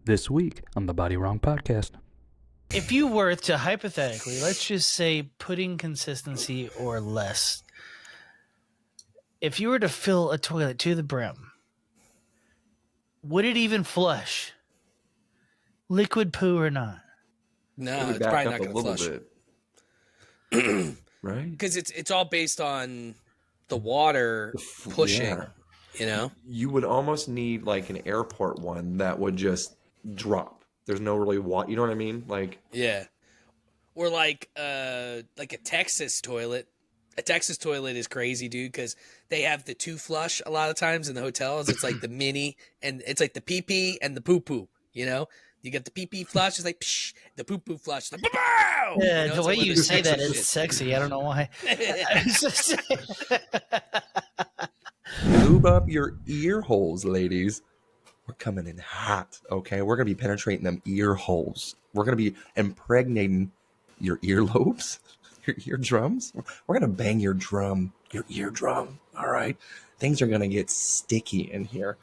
This week on the BodyWrong podcast. If you were to hypothetically, let's just say pudding consistency or less, if you were to fill a toilet to the brim, would it even flush? Liquid poo or not? No, it's probably not going to flush. Bit. Right? Because it's all based on the water pushing, Yeah. you know? You would almost need like an airport one that would just drop. There's no really water. You know what I mean? Like, Yeah. Or like a Texas toilet. A Texas toilet is crazy, dude, because they have the two flush a lot of times in the hotels. It's like the mini, and it's like the pee-pee and the poo-poo, you know? You get the pee-pee flush, it's like, psh, the poo-poo flush, like, bow! Yeah, You know, the way like you say that is sexy. I don't know why. lube up your ear holes, ladies. We're coming in hot, okay? We're going to be penetrating them ear holes. We're going to be impregnating your earlobes, your eardrums. We're going to bang your eardrum, all right? Things are going to get sticky in here.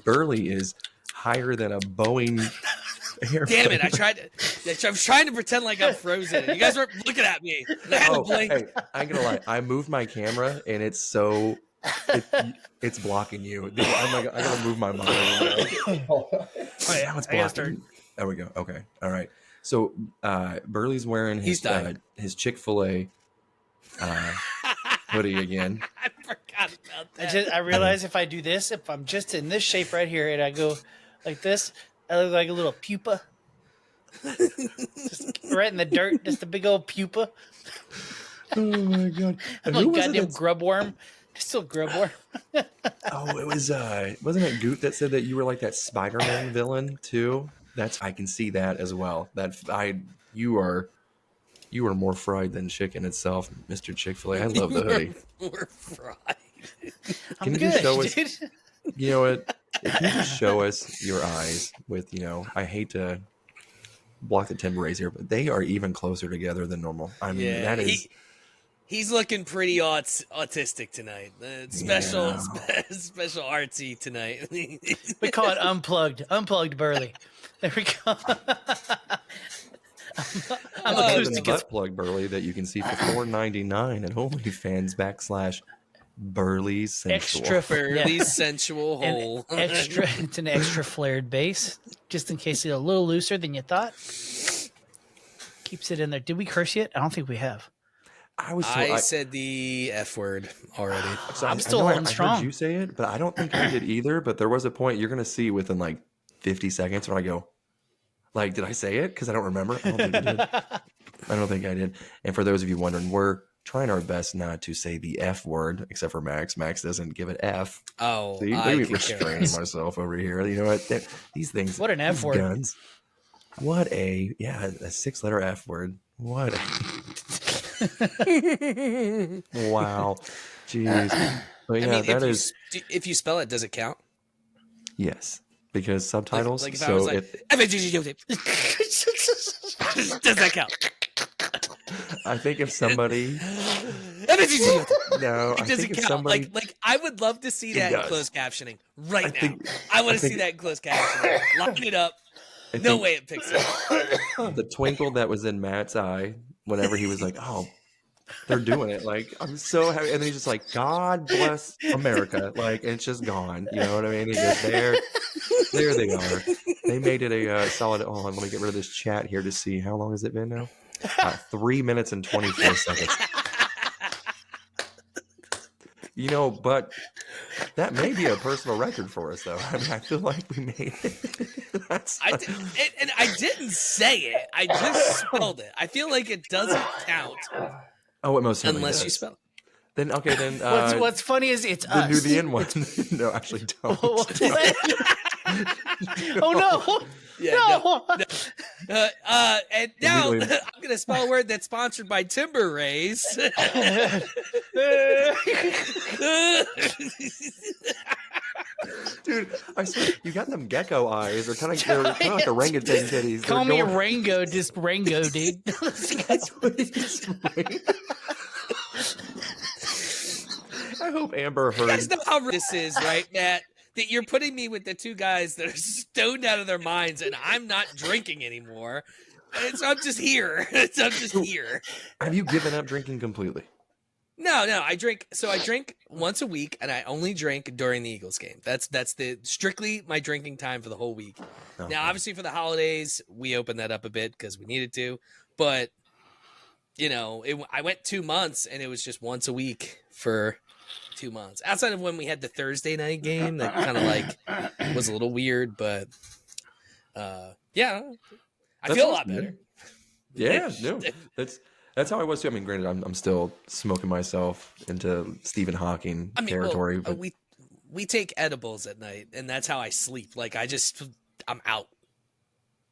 Burley is higher than a Boeing airplane. Damn it, I was trying to pretend like I'm frozen. You guys weren't looking at me. I had to blink. Hey, I ain't gonna lie. I moved my camera and it's so it's blocking you. I gotta move my monitor. Now it's blocking. There we go. Okay. All right. So Burley's wearing his Chick-fil-A hoodie again. I forgot about that. I realize if I do this, if I'm just in this shape right here and I go like this, I look like a little pupa. Just right in the dirt, just a big old pupa. Oh my god! I'm a goddamn grub worm. Still grub worm. Oh, it was wasn't it Goot that said that you were like that Spider-Man villain too? I can see that as well. You are more fried than chicken itself, Mr. Chick-fil-A. I love the hoodie. We're fried. I'm good, dude. You know what? If you just show us your eyes with, I hate to block the timber rays here, but they are even closer together than normal. I mean, that is... He's looking pretty autistic tonight. Special artsy tonight. We call it unplugged Burley. There we go. I'm a butt plug Burley that you can see for $4.99 at OnlyFans /Burley's Sensual. Burley's sensual hole. It's an extra flared base, just in case it's a little looser than you thought. Keeps it in there. Did we curse yet? I don't think we have. I said the F word already. So I'm still holding strong. I heard you say it, but I don't think I did either. But there was a point you're going to see within like 50 seconds when I go, like, did I say it? Because I don't remember. I don't think I did. I don't think I did. And for those of you wondering, we're trying our best not to say the F word, except for Max. Max doesn't give it F. Oh, see, maybe restraining myself over here. You know what? These things. What an F word. Guns. What a 6-letter F word. What? Wow. Jeez. But yeah, if you spell it, does it count? Yes, because subtitles. Like if I was like, does that count? I think if somebody. No, I think if somebody. Like I would love to see that in closed captioning right now. I want to see that in closed captioning. Line it up. No way it picks it. The twinkle that was in Matt's eye whenever he was like, "Oh, they're doing it!" Like, I'm so happy, and then he's just like, "God bless America!" Like, and it's just gone. You know what I mean? He goes, there they are. They made it a solid. Hold on, let me get rid of this chat here to see how long has it been now. 3 minutes and 24 seconds. But that may be a personal record for us, though. I mean, I feel like we made it. I didn't say it. I just spelled it. I feel like it doesn't count. Oh, it most certainly unless does. you spell it. Then okay, then what's funny is it's the us. New the N one. No, actually don't. Oh no. Yeah, no. And now I'm going to spell a word that's sponsored by Timber Rays. Dude, I swear, you got them gecko eyes. They're kind of like orangutan titties. Call me Rango, just Rango, dude. That's what it is. I hope Amber heard. You guys know how this is, right, Matt? that you're putting me with the two guys that are stoned out of their minds, and I'm not drinking anymore. And so I'm just here. I'm just here. Have you given up drinking completely? No, I drink. So I drink once a week, and I only drink during the Eagles game. That's the strictly my drinking time for the whole week. Okay. Now, obviously, for the holidays, we opened that up a bit because we needed to. But I went 2 months, and it was just once a week for 2 months. Outside of when we had the Thursday night game, that kind of like was a little weird, but yeah, I feel a lot better. Yeah, no, that's how I was too. I mean, granted, I'm still smoking myself into Stephen Hawking territory. Well, but we take edibles at night, and that's how I sleep. Like I'm out.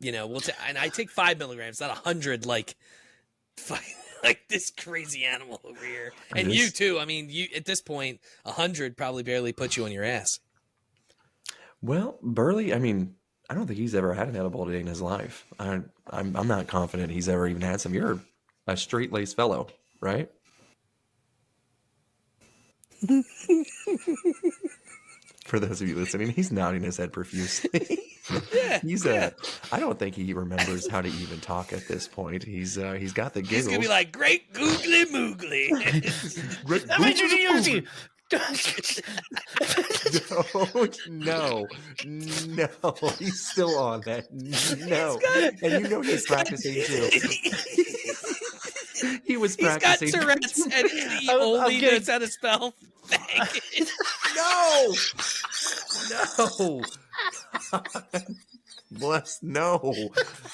And I take 5 milligrams, not 100. Like this crazy animal over here, and you too. I mean, you at this point, 100 probably barely puts you on your ass. Well, Burley, I mean, I don't think he's ever had an edible day in his life. I'm not confident he's ever even had some. You're a straight-laced fellow, right? For those of you listening, he's nodding his head profusely. Yeah, I don't think he remembers how to even talk at this point. He's got the giggles. He's gonna be like, great googly moogly. No, he's still on that. No, and he's practicing too. He was practicing. He's got Tourette's, and he only knows how to spell faggot. No. Bless, no.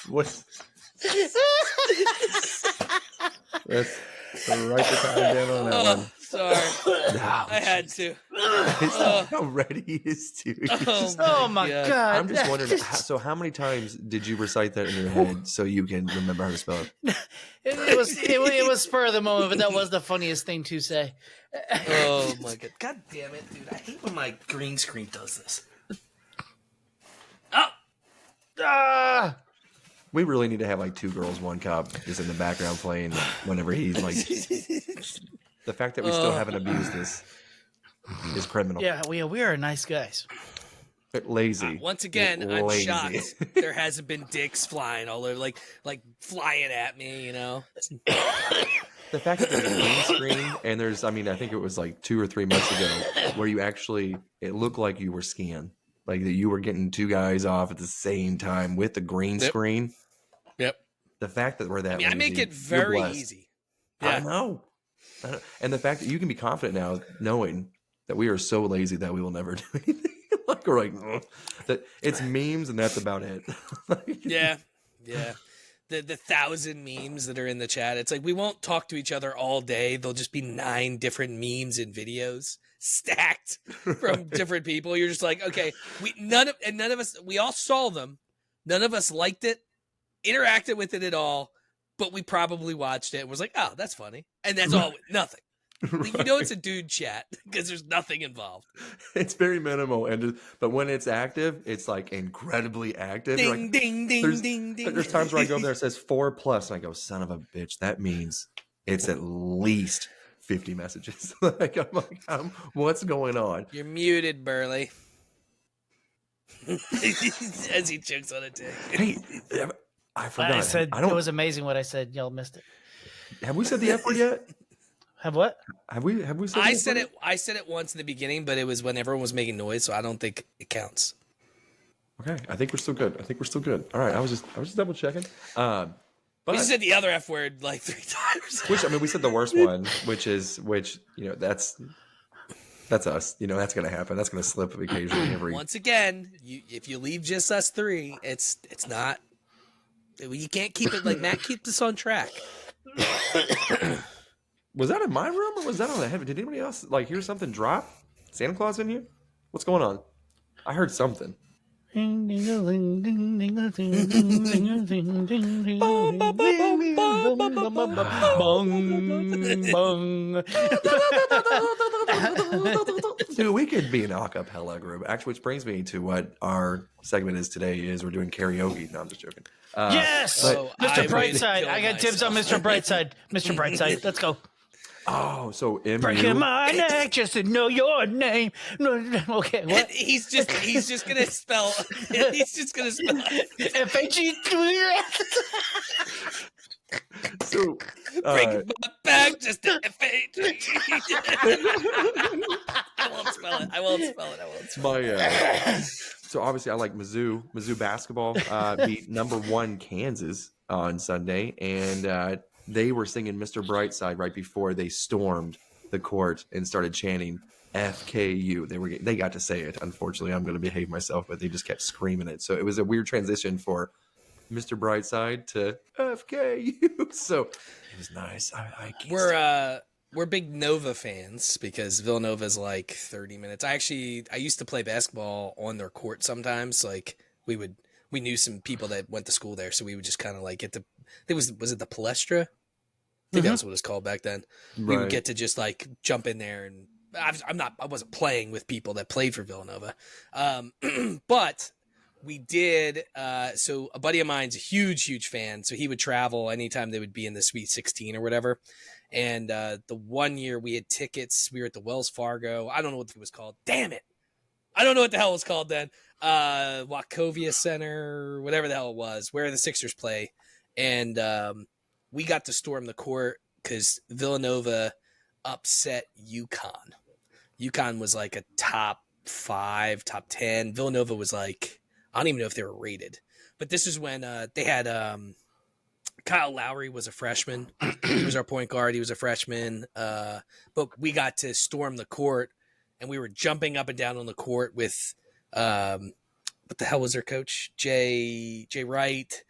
What? Let's write the time down on that one. Sorry. No. I had to. How ready he is to. Oh my God. I'm just wondering, so how many times did you recite that in your head so you can remember how to spell it? It was spur of the moment, but that was the funniest thing to say. Oh my God. God damn it, dude. I hate when my green screen does this. Oh! We really need to have like 2 Girls, 1 Cup is in the background playing whenever he's like... The fact that we still haven't abused this is criminal. Yeah, we are nice guys. Lazy. Once again, I'm shocked there hasn't been dicks flying all over, like flying at me, The fact that there's a green screen and there's, I think it was like 2 or 3 months ago where you actually, it looked like you were skiing. Like that you were getting 2 guys off at the same time with the green screen. Yep. The fact that we're that lazy, I make it very easy. Yeah. I know. And the fact that you can be confident now knowing that we are so lazy that we will never do anything. Like we're like, that it's memes and that's about it. Yeah. The 1,000 memes that are in the chat. It's like we won't talk to each other all day. There'll just be 9 different memes and videos stacked from different people. You're just like, okay, none of us, we all saw them. None of us liked it, interacted with it at all, but we probably watched it and was like, oh, that's funny. And that's all, nothing. Right. It's a dude chat because there's nothing involved. It's very minimal, but when it's active, it's like incredibly active. Ding, like, ding, ding, ding, ding. There's times where I go there, it says 4+, and I go, son of a bitch, that means it's at least 50 messages. What's going on? You're muted, Burley. As he chokes on a dick. Hey, I forgot. It was amazing what I said. Y'all missed it. Have we said the F word yet? Have what? Have we said I said it. I said it once in the beginning, but it was when everyone was making noise, so I don't think it counts. Okay, I think we're still good. All right, I was just double checking. But we said the other F word like 3 times. Which we said the worst one, which that's us. That's gonna happen. That's gonna slip occasionally. Once again, if you leave just us 3, it's not. You can't keep it like Matt keeps us on track. Was that in my room or was that on the heaven? Did anybody else hear something drop? Santa Claus in here? What's going on? I heard something. Dude, we could be an a cappella group. Actually, which brings me to what our segment is today. We're doing karaoke. No, I'm just joking. Yes, Mr. Brightside. I got tips on Mr. Brightside. Mr. Brightside, let's go. Oh, so MU. Breaking my neck just to know your name. Okay, what? He's just gonna spell. He's just gonna spell. F-A-G. So Breaking my back just to F-A-G. I won't spell it. my so obviously I like Mizzou. Mizzou basketball beat number 1 Kansas on Sunday, and they were singing Mr. Brightside right before they stormed the court and started chanting FKU. They got to say it. Unfortunately, I'm going to behave myself, but they just kept screaming it. So it was a weird transition for Mr. Brightside to FKU. So it was nice. I can't We're big Nova fans because Villanova's like 30 minutes. I used to play basketball on their court sometimes. Like we knew some people that went to school there, so we would just kind of like get to. Was it the Palestra? I think that's what it's called back then. Right. We would get to just like jump in there, and I wasn't playing with people that played for Villanova, but we did. So a buddy of mine's a huge fan, so he would travel anytime they would be in the Sweet 16 or whatever. And the one year we had tickets, we were at the Wells Fargo. I don't know what it was called. Damn it. I don't know what the hell it was called then. Wachovia Center, whatever the hell it was, where the Sixers play. And we got to storm the court because Villanova upset UConn. UConn was like a top 5, top 10. Villanova was like, I don't even know if they were rated. But this is when they had Kyle Lowry was a freshman. He was our point guard. He was a freshman. But we got to storm the court, and we were jumping up and down on the court with what the hell was their coach? Jay Wright,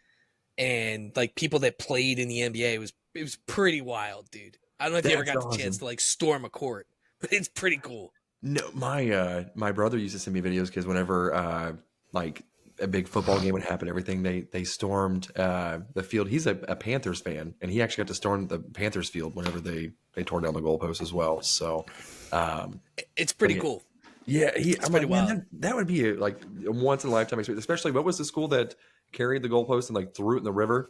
and like people that played in the NBA. It was pretty wild, dude. I don't know if you ever got the chance to like storm a court, but it's pretty cool. No, my brother used to send me videos because whenever like a big football game would happen, everything they stormed the field. He's a Panthers fan, and he actually got to storm the Panthers field whenever they tore down the goalpost as well. So it's pretty cool. Yeah, I'm pretty wild. That would be like a once in a lifetime experience. Especially, what was the school that carried the goalpost and like threw it in the river?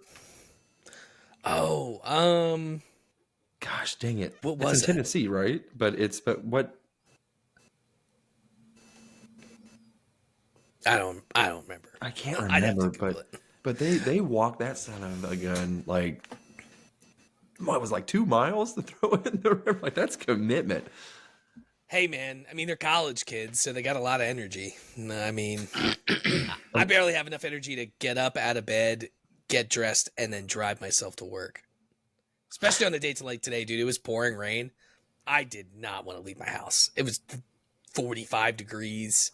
Oh, gosh, dang it! What was it? In Tennessee, right? But what? I don't remember. I can't remember, but they walked that son of a gun like what was like 2 miles to throw it in the river. Like that's commitment. Hey man, I mean they're college kids, so they got a lot of energy. I mean, I barely have enough energy to get up out of bed, get dressed, and then drive myself to work. Especially on the dates like today, dude. It was pouring rain. I did not want to leave my house. It was 45 degrees.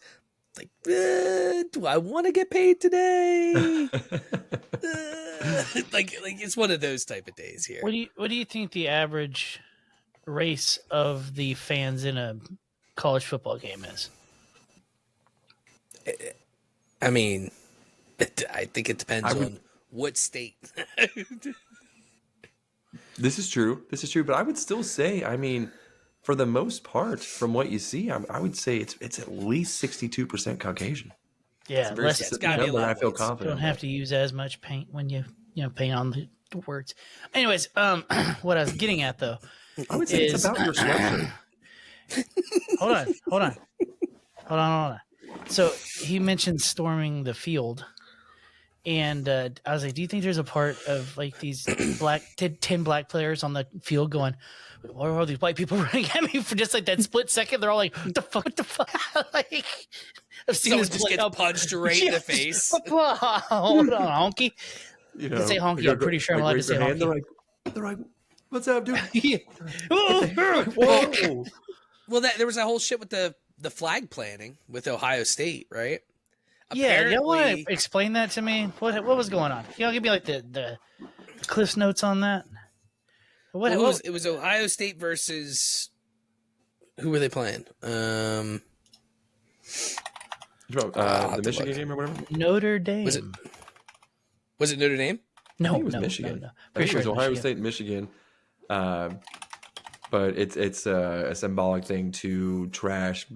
Like, do I want to get paid today? like it's one of those type of days here. What do you think the average race of the fans in a college football game is? I mean, I think it depends on what state. This is true, but I would still say, I mean, for the most part, from what you see, I would say it's at least 62% Caucasian. Yeah, it's got to be a lot. I feel confident. You don't have to use as much paint when you paint on the words. Anyways, what I was getting at though, I would say it's about your sweatshirt. Hold on. So he mentioned storming the field, and I was like, "Do you think there's a part of like these 10 black players on the field going, why are all these white people running at me for just like that split second? They're all like, what the fuck? Like, I've seen someone this just gets punched right in the face. Hold on, honky. You can say honky. I'm pretty sure I'm allowed to say honky. They're like, what's up, dude? Whoa. Well, there was that whole shit with the flag planting with Ohio State, right? Yeah, you want to explain that to me? What was going on? You know, give me like the Cliff Notes on that. It was Ohio State versus who were they playing? The Michigan game or whatever. Notre Dame. Was it Notre Dame? No, it was Michigan. No. I think it was Ohio State and Michigan. But it's a symbolic thing to trash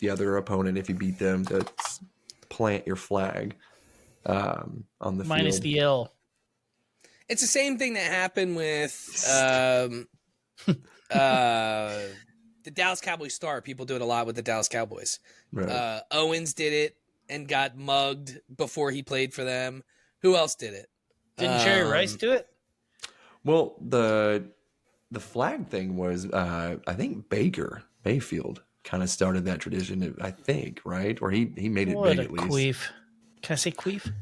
the other opponent if you beat them, to plant your flag on the minus field. the L. It's the same thing that happened with The Dallas Cowboys star. People do it a lot with the Dallas Cowboys. Right. Owens did it and got mugged before he played for them. Who else did it? Didn't Jerry Rice do it? Well, the flag thing was, I think Baker Mayfield kind of started that tradition. I think, right? Or he made it What big a at least. queef. Can I say queef?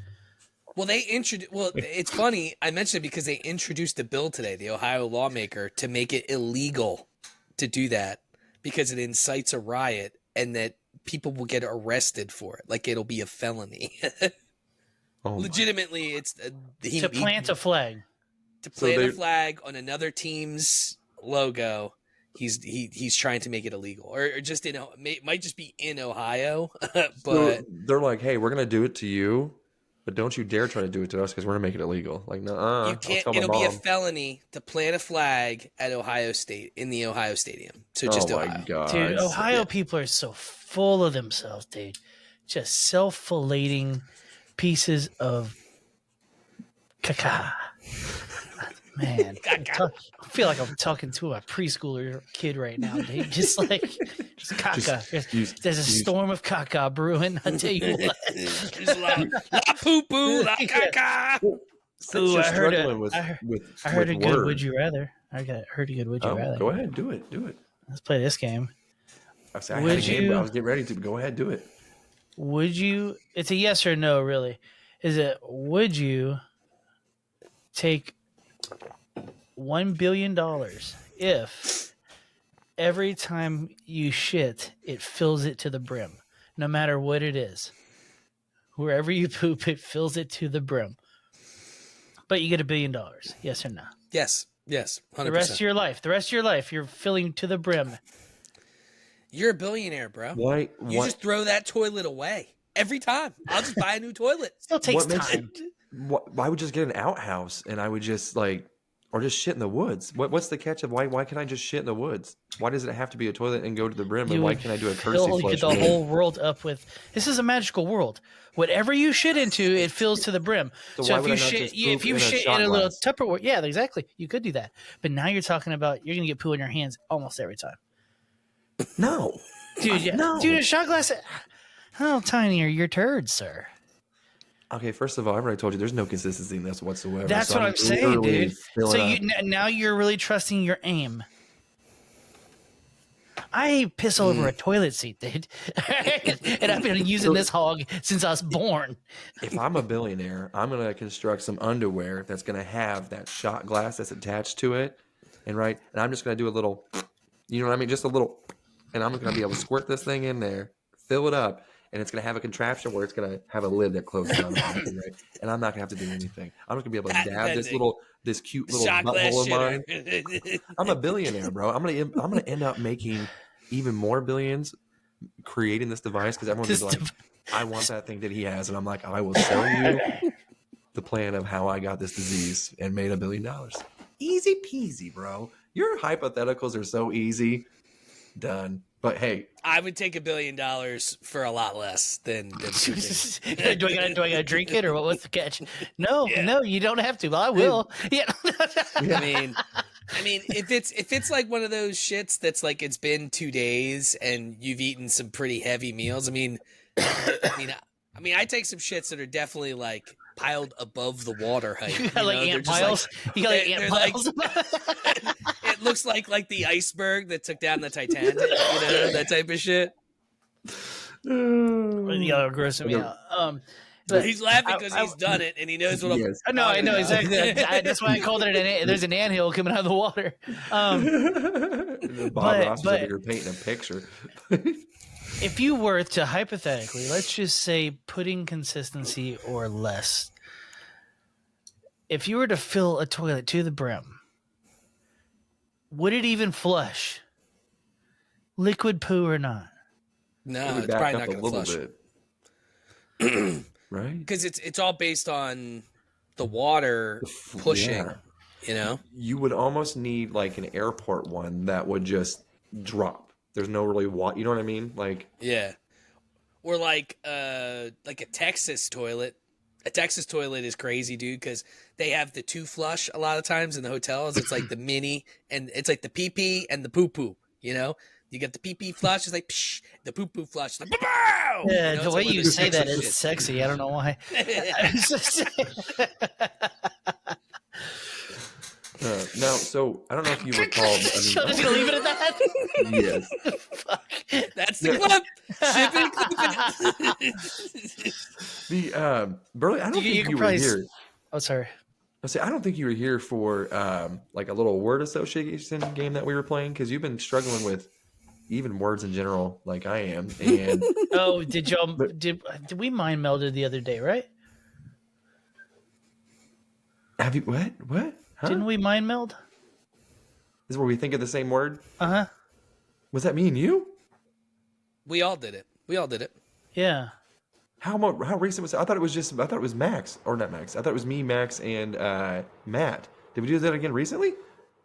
Well, it's funny. I mentioned it because they introduced a bill today, the Ohio lawmaker, to make it illegal to do that because it incites a riot and that people will get arrested for it. Like it'll be a felony. Oh my- Legitimately, it's To plant a flag. to plant a flag on another team's logo. He's trying to make it illegal, or just might just be in Ohio, but So they're like, hey, we're gonna do it to you, but don't you dare try to do it to us because we're gonna make it illegal. Like, no, you can't. It'll be a felony to plant a flag at Ohio State in the Ohio Stadium. So just my Ohio. god, Dude, Ohio people are so full of themselves, dude. Just self-filleting pieces of caca. Man, I feel like I'm talking to a preschooler kid right now, dude. Just caca. There's a storm of caca brewing. I tell you what. There's la poo poo, la caca. Ooh, I heard a good word. would you rather. Heard a good would you rather. Go ahead, do it. Let's play this game. I had a game, I was getting ready to go ahead, do it. Would you? It's a yes or no, really. Is it? Would you take $1 billion if every time you shit, it fills it to the brim, no matter what it is? Wherever you poop, it fills it to the brim. But you get $1 billion. Yes or no? Yes. 100%. The rest of your life, you're filling to the brim. You're a billionaire, bro. Why? You just throw that toilet away every time. I'll just buy a new toilet. Still takes time. Why would just get an outhouse and I would just or just shit in the woods? What's the catch of why can I just shit in the woods? Why does it have to be a toilet and go to the brim? And why can't I do a courtesy flush? The whole world up with this is a magical world. Whatever you shit into, it fills to the brim. So if you shit in a little Tupperware, yeah, exactly, you could do that. But now you're talking about you're gonna get poo in your hands almost every time. No, dude, dude, a shot glass. How tiny are your turds, sir? Okay, first of all, I've already told you there's no consistency in this whatsoever. That's what I'm saying, dude. So now you're really trusting your aim. I piss all over a toilet seat, dude. And I've been using this hog since I was born. If I'm a billionaire, I'm going to construct some underwear that's going to have that shot glass that's attached to it. And I'm just going to do a little, you know what I mean? Just a little, and I'm going to be able to squirt this thing in there, fill it up, and it's going to have a contraption where it's going to have a lid that closes on it, right? And I'm not going to have to do anything. I'm just going to be able to dab this cute little butthole of mine. I'm a billionaire, bro. I'm going to end up making even more billions creating this device because everyone's like, I want that thing that he has. And I'm like, I will sell you the plan of how I got this disease and made $1 billion. Easy peasy, bro. Your hypotheticals are so easy. Done. But hey, I would take $1 billion for a lot less than do I gotta drink it or what's the catch? No, you don't have to. Well, I will. Yeah. I mean, if it's like one of those shits that's like it's been 2 days and you've eaten some pretty heavy meals. I mean, I take some shits that are definitely like piled above the water height. You got like ant piles. You got like ant piles. It looks like the iceberg that took down the Titanic, that type of shit. Yeah, grossing me out. He's laughing because he's done it and he knows what I'm. No, I know exactly. That's why I called it there's an anthill coming out of the water. Bob Ross is over here painting a picture. If you were to hypothetically, let's just say pudding consistency or less, if you were to fill a toilet to the brim, would it even flush? Liquid poo or not? No, it's probably not going to flush. Bit. Right? Because it's all based on the water pushing, You would almost need like an airport one that would just drop. There's no really water. You know what I mean? Like yeah, or like a Texas toilet A Texas toilet is crazy, dude, because they have the two flush a lot of times in the hotels. It's like the mini, and it's like the pee pee and the poo poo. You know, you get the pee pee flush, it's like psh, the poo poo flush, like bow. Yeah, You know, the it's way like you say that is sexy. I don't know why. Now, so I don't know if you recall. So just gonna leave it at that. Yes. Fuck. That's the clip. Ship it, clip it. The Burley, I don't think You can you were probably here. Oh, sorry. I don't think you were here for like a little word association game that we were playing, because you've been struggling with even words in general, like I am. And Oh, did y'all But- did we mind melded the other day, right? have you what? Huh? Didn't we mind meld? Is where we think of the same word? Uh-huh. Was that me and you? We all did it. We all did it. Yeah. How recent was it? I thought it was Max, or not Max. I thought it was me, Max, and Matt. Did we do that again recently?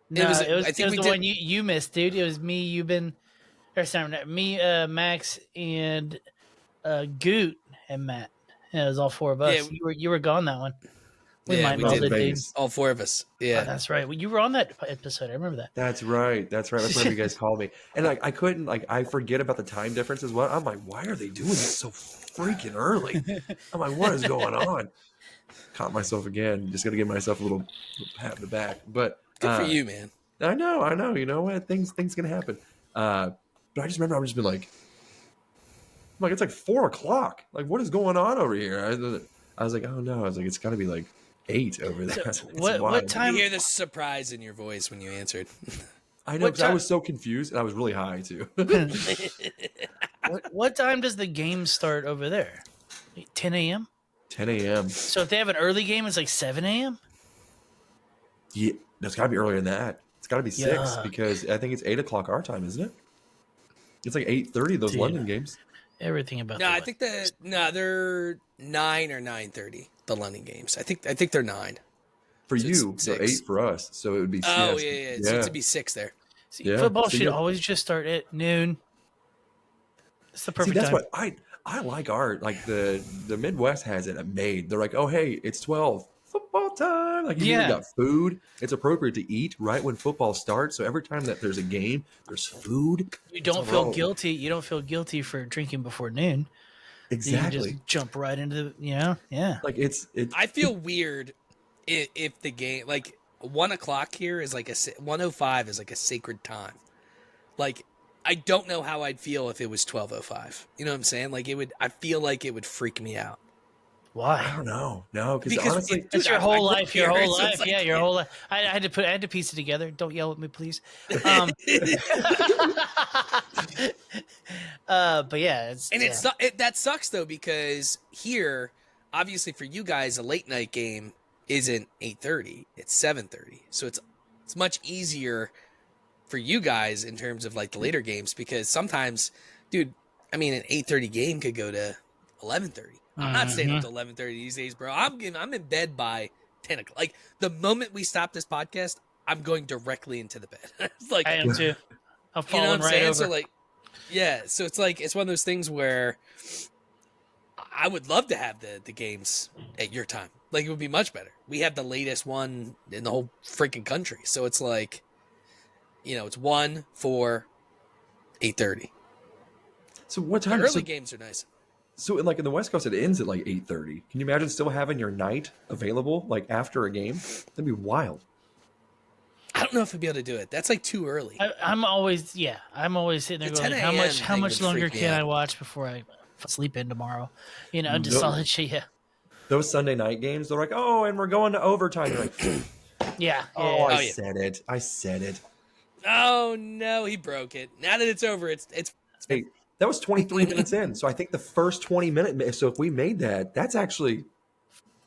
No, was- it was I think we the did- one you missed, dude. It was me, me, Max, and Goot and Matt. Yeah, it was all four of us. Yeah, You were gone that one. We Yeah, mind we did. melded, dude. Vegas. All four of us. Oh, Yeah. that's right. Well, you were on that episode. I remember that. That's right. That's what you guys called me. And like I couldn't I forget about the time difference as well. I'm like, why are they doing this so freaking early? I'm like, what is going on? Caught myself again. Just gotta give myself a little pat in the back. But Good for you, man. I know. You know what? Things can happen. But I just remember I've just been like, it's like 4:00. Like, what is going on over here? I was like, oh no. I was like, it's gotta be like 8 over there. It's what wild. time- You hear the surprise in your voice when you answered. I know, what because I time- was so confused and I was really high too. What time does the game start over there? 10 a.m.? 10 a.m. So if they have an early game, it's like 7 a.m.? Yeah, that's got to be earlier than that. It's got to be 6 Yuck. because I think it's 8:00 our time, isn't it? It's like 8:30 those Dude. London games. Everything about No, the I think they're 9 or 9:30. The London games. I think they're 9. For So it's you, so 6. 8 for us. So it would be. Oh yes. yeah. So it'd be 6 there. See, Yeah, football so should you- always just start at noon. It's the See, perfect that's time. what I like. Art like the Midwest has it made. They're like, oh hey, it's 12 football time. Like you Yeah. got food. It's appropriate to eat right when football starts. So every time that there's a game, there's food. You don't It's a feel roll. guilty. You don't feel guilty for drinking before noon. You can Exactly. just jump right into the, yeah. Oh, Like it's. I feel weird if the game, like 1 o'clock here is like 1:05 is like a sacred time. Like I don't know how I'd feel if it was 12:05. You know what I'm saying? Like I feel like it would freak me out. I Why? don't know. No, Because honestly, dude, It's your I whole grew up life. Your here, whole so life. it's like- Yeah, your whole life. I had to piece it together. Don't yell at me, please. But yeah, it's And yeah. that sucks though, because here, obviously for you guys, a late night game isn't 8:30; it's 7:30. So it's much easier for you guys in terms of like the later games, because sometimes, dude, I mean, an 8:30 game could go to 11:30. I'm not staying up to 11:30 these days, bro. I'm in bed by 10 o'clock. Like the moment we stop this podcast, I'm going directly into the bed. It's like, I am too. I'm you know falling what I'm right saying? over. So like, yeah. So it's like, it's one of those things where I would love to have the games at your time. Like it would be much better. We have the latest one in the whole freaking country. So it's like, it's 1, 4, 8:30. so what The time? early So, games are nice. so in the West Coast, it ends at like 8:30. Can you imagine still having your night available like after a game? That'd be wild. I don't know if I'd be able to do it. That's like too early. I'm always sitting there The going, 10 how much a.m. thing would longer freak me can I out. watch before I sleep in tomorrow? Just No. solid shit. Yeah, Those Sunday night games, they're like, oh, and we're going to overtime. You're like, yeah. oh, yeah. I said it. I said it. Oh no, he broke it. Now that it's over, it's Hey, that was 23 minutes in. So I think the first 20 minutes. So if we made that, that's actually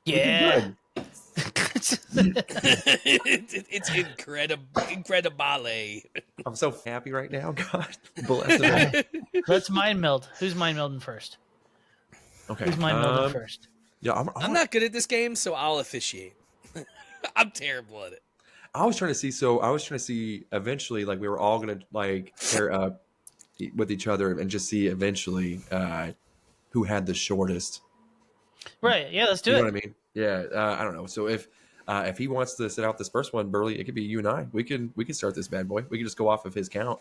pretty Yeah. good. it's incredible. I'm so happy right now. God bless him. Let's mind meld. Who's mind melding first? Okay. Who's mind melding first? Yeah, I'm not good at this game, so I'll officiate. I'm terrible at it. I was trying to see. So I was trying to see eventually, like we were all gonna like pair up with each other and just see eventually who had the shortest Right. Yeah, let's do You it. know what I mean? Yeah. I don't know. So if he wants to sit out this first one, Burley, it could be you and I. We can start this bad boy. We can just go off of his count.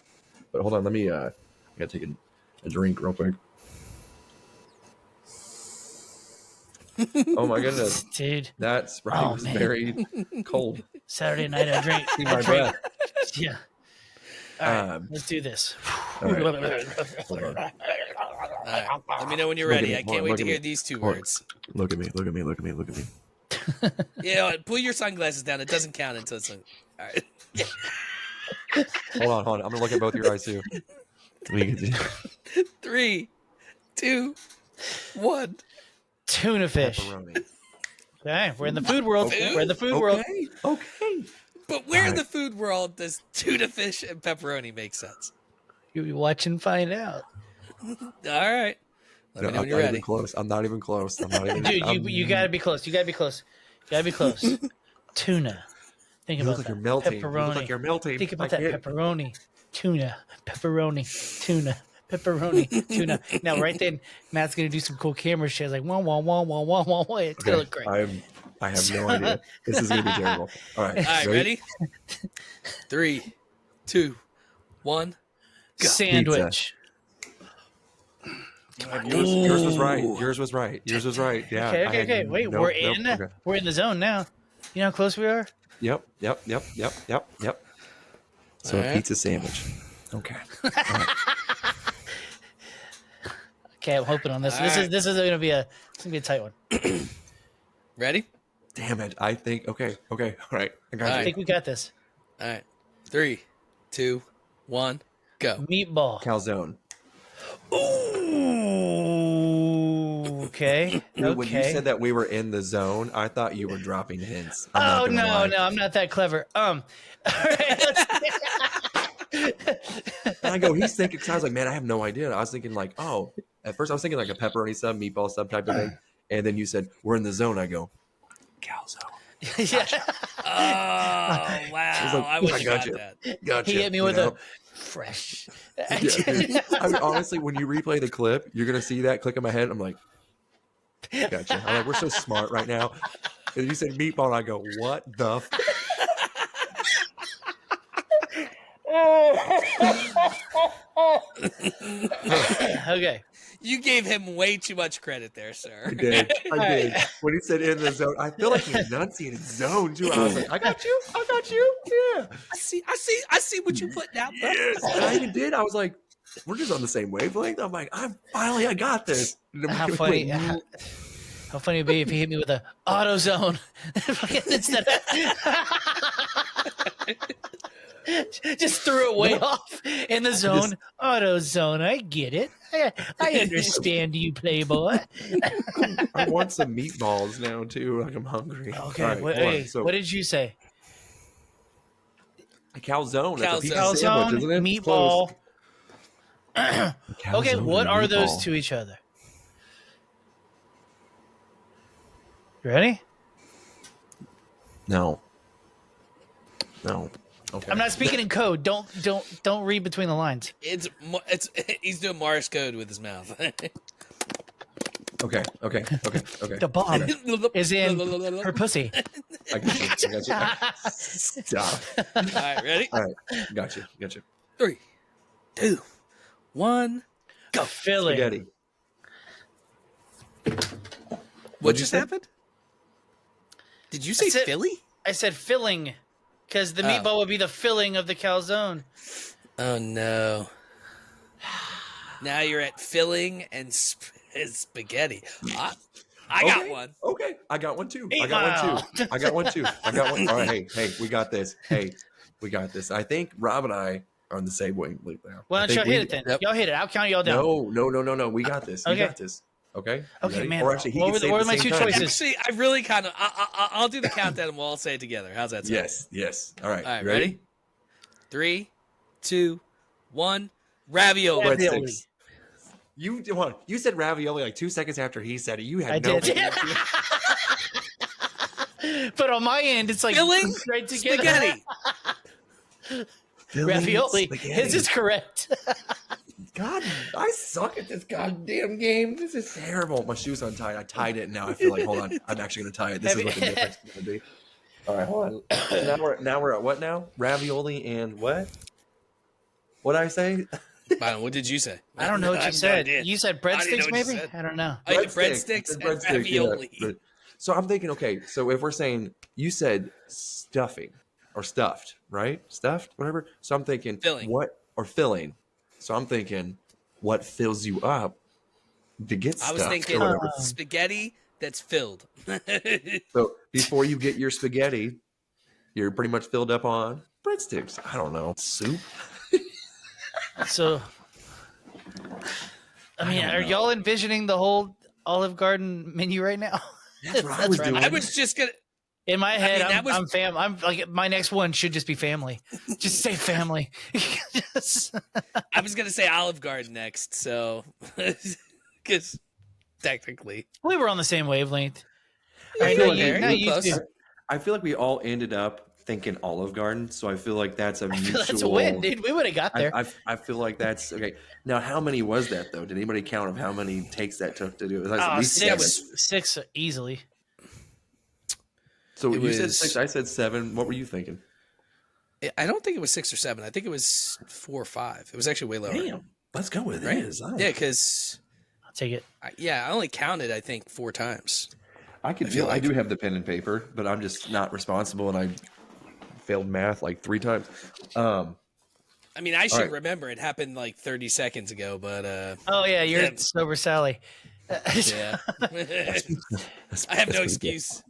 But hold on, let me. I gotta take a drink real quick. Oh my goodness, Dude. that Sprite was man. very cold. Saturday night, I drink. See my breath. Yeah. All right, let's do this. All right. All right. Let me know when you're Look at ready. me, I hold can't on, wait look to at hear me. these two Hold on. words. Look at me. Look at me. Look at me. Look at me. Yeah, pull your sunglasses down. It doesn't count until it's. All right. Hold on. I'm gonna look at both your eyes too. 3, 2, 1. Tuna fish. Pepperoni. Okay, we're in the food world. Okay. We're in the food world. Okay. But where in Alright. the food world does tuna fish and pepperoni make sense? You watch and find out. All right. Let me know when you're ready. I'm not even close. I'm not even. Dude, you gotta be close. You gotta be close. You gotta be close. Tuna. Think You about look like that. you're melting. You Pepperoni. look like you're melting. Think about I that can't- pepperoni. Tuna. Pepperoni. Tuna. Pepperoni. Tuna. Now, right then, Matt's gonna do some cool camera shit. Like, wah, wah, wah, wah, wah, wah, wah. It's gonna look great. I have no idea. This is gonna be terrible. All right. All right, ready? 3, 2, 1. Go. Sandwich. Yours was right. Yours was right. Yours was right. Yeah. I had Okay. Wait, no- we're nope, in. okay. We're in the zone now. You know how close we are? Yep. So All a right. pizza sandwich. Okay. Okay, I'm hoping on this. All This right. is gonna be a tight one. Ready? Damn it. I think. Okay. All right. I got All I you. think we got this. All right. 3, 2, 1, go. Meatball. Calzone. Ooh. Okay. Dude, when you Okay. said that we were in the zone, I thought you were dropping hints. I'm not Oh gonna lie. no, I'm not that clever. All right, And I go, he's thinking, because I was like, man, I have no idea. I was thinking, like, oh, at first I was thinking like a pepperoni sub, meatball sub type of thing. And then you said, we're in the zone. I go, Calzone. yeah. Oh, wow. I would have got got you. that. Gotcha. He hit me you with know? a fresh. Yeah, dude. I mean, honestly, when you replay the clip, you're going to see that click in my head. I'm like, gotcha. I'm like, we're so smart right now. And you said meatball. And I go, what the? Okay. You gave him way too much credit there, I sir. did. When he said in the zone, I feel like he enunciated zone too. I was like, I got you. Yeah. I see what you put down, bro. Yes. I even did. I was like, we're just on the same wavelength. I'm like, I got this. How funny? How funny it'd be if he hit me with a auto zone instead of just threw it way off in the zone. Auto zone. I get it. I understand you, Playboy. I want some meatballs now too. Like I'm hungry. Okay. All right, What, hold on. hey, So what did you say? a calzone. That's a pizza Calzone, sandwich, isn't it? It's meatball. close. Okay, Calzone what and are those meatball. to each other? You ready? No. Okay. I'm not speaking in code. Don't read between the lines. It's he's doing Morse code with his mouth. Okay. The bomb is in her pussy. I got you. Stop. All right, ready? All right. Got you. 3, 2, 1. Go. Filling. Spaghetti. What you just say? happened? Did you say said- Philly? I said filling because the meatball would be the filling of the calzone. Oh no! Now you're at filling and spaghetti. I got one. Okay. I got one too. 8 I got Mile. one too. All right. Hey, we got this. I think Rob and I are on the same wavelength now. Why I don't y'all think hit it then? Yep. Y'all hit it. I'll count y'all down. No. We got this. Okay. We got this. Okay. You Okay, ready? man. Or actually, he What can were say it what at were my the same two time. choices? Actually, I really kind of. I'll do the countdown and we'll all say it together. How's that sound? Yes. All right. All right. You Ready? 3, 2, 1. Ravioli. Ravioli. Breadsticks. You said ravioli like 2 seconds after he said it. You had I no did. But on my end, it's like Filling right together. spaghetti. Filling Ravioli. spaghetti. His is correct. God, I suck at this goddamn game. This is terrible. My shoe's untied. I tied it, and now I feel like, hold on, I'm actually going to tie it. This is what the difference is going to be. All right, hold on. So now we're at what now? Ravioli and what? What did I say? Byron, what did you say? I don't know what you said. You said breadsticks, maybe? I don't know. Oh, breadsticks and ravioli. Yeah. So I'm thinking, okay, so if we're saying, you said stuffing or stuffed, right? Stuffed, whatever. So I'm thinking, filling. What, or filling. So I'm thinking, what fills you up to get stuffed? I was thinking spaghetti that's filled. So before you get your spaghetti, you're pretty much filled up on breadsticks. I don't know. Soup? So, I mean, are y'all envisioning the whole Olive Garden menu right now? That's what I was doing. I was just gonna. In my head, mean, I'm like, my next one should just be family. Just say family. I was gonna say Olive Garden next, so because technically we were on the same wavelength. I I feel like we all ended up thinking Olive Garden, so I feel like that's a mutual. That's a win, dude. We would have got there. I feel like that's okay. Now, how many was that though? Did anybody count of how many takes that took to do it? At least six easily. So you said 6, I said 7. What were you thinking? I don't think it was 6 or 7. I think it was 4 or 5. It was actually way lower. Damn, let's go with it. Yeah, because I'll take it. I only counted I think 4 times. I do have the pen and paper, but I'm just not responsible, and I failed math like 3 times. I mean, I should remember it happened like 30 seconds ago, but oh yeah, you're sober Sally. Yeah, I have no excuse.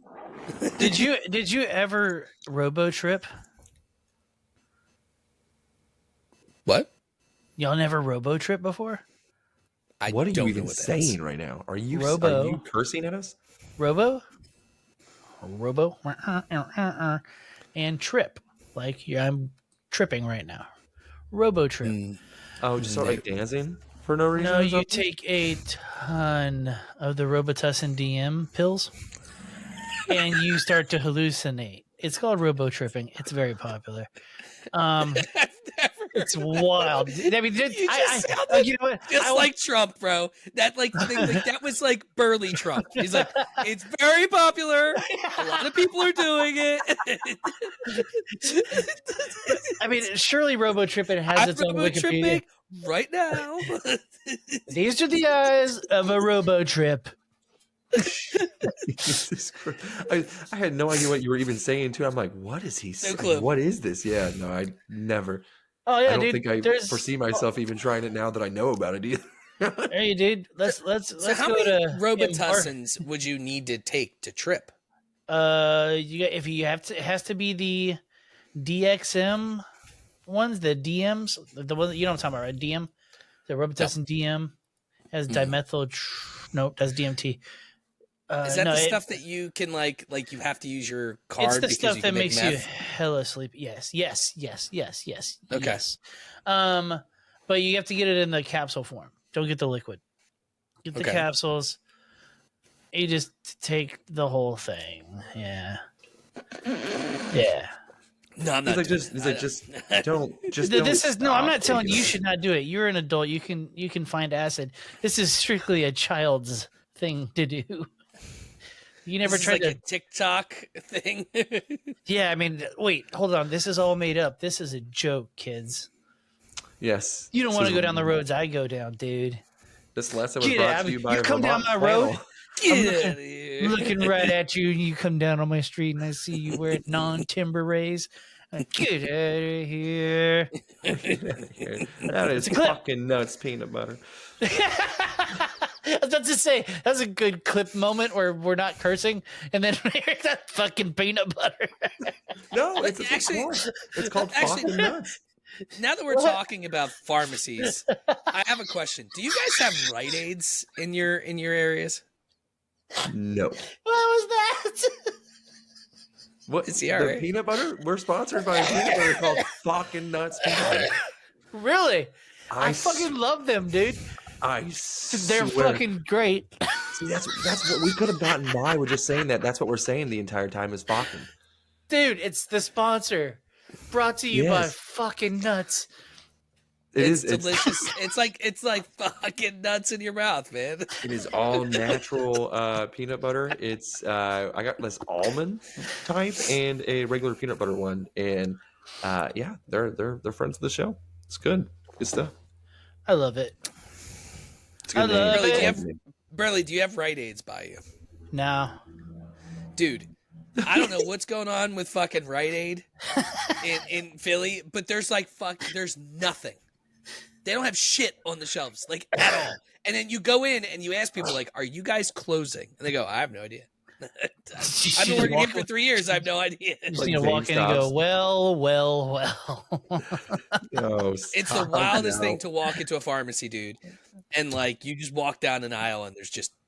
Did you ever Robo-Trip? What? Y'all never Robo-Trip before? What are you even saying right now? Are you cursing at us? Robo, and trip. Like I'm tripping right now. Robo-Trip. Oh, just sort of like dancing for no reason? No, you take a ton of the Robitussin DM pills, and you start to hallucinate. It's called Robo-Tripping. It's very popular. It's wild. I mean, you know what? Just like Trump, bro. That that was like burly Trump. He's like, it's very popular. A lot of people are doing it. I mean, surely Robo-Tripping has its own Wikipedia right now. These are the eyes of a Robo-Trip. I had no idea what you were even saying too. I'm like, what is he saying? Clue. What is this? Yeah, no, I never. Oh yeah, I don't dude, think I foresee myself even trying it now that I know about it either. Hey, dude, let's how go many to Robitussin would you need to take to trip? It has to be the DXM ones, the DMs, the one that you know what I'm talking about, right? DM, the Robitussin DM has dimethyl. Nope, that's DMT. Is that the stuff that you can like you have to use your card? It's the because stuff you that can makes make you meth? hella sleepy. Yes. Okay. Yes. But you have to get it in the capsule form. Don't get the liquid. Get the capsules. You just take the whole thing. Yeah. Yeah. No, I'm not. I'm not telling you should not do it. You're an adult. You can find acid. This is strictly a child's thing to do. You never tried a TikTok thing. Yeah, I mean, wait, hold on. This is all made up. This is a joke, kids. Yes. You don't want to go down the roads I go down, dude. This lesson was brought to you by you come Vermont down my road. I'm looking right at you, and you come down on my street, and I see you wearing non-timber rays. Get out of here. That is fucking nuts, peanut butter. I was about to say, that's a good clip moment where we're not cursing, and then here's that fucking peanut butter. No, it's called fucking nuts. Now that we're talking about pharmacies, I have a question. Do you guys have Rite Aids in your areas? No. What was that? What is the peanut butter? We're sponsored by a peanut butter called Fucking Nuts Peanut Butter. Really? I fucking love them, dude. They're fucking great. See, that's what we could have gotten by with just saying that. That's what we're saying the entire time is fucking. Dude, it's the sponsor. Brought to you by Fucking Nuts. It's delicious. It's like fucking nuts in your mouth, man. It is all natural peanut butter. It's I got this almond type and a regular peanut butter one, and yeah, they're friends of the show. It's good stuff. I love it. It's a good I name. love Burley, it. Burley, do you have Rite Aids by you? No. Dude, I don't know what's going on with fucking Rite Aid in Philly, but there's there's nothing. They don't have shit on the shelves, like, at all. And then you go in and you ask people, like, are you guys closing? And they go, I have no idea. I've been working here for 3 years. I have no idea. You just Like need to walk in and go, Zane's well. No, It's the wildest thing to walk into a pharmacy, dude. And, like, you just walk down an aisle and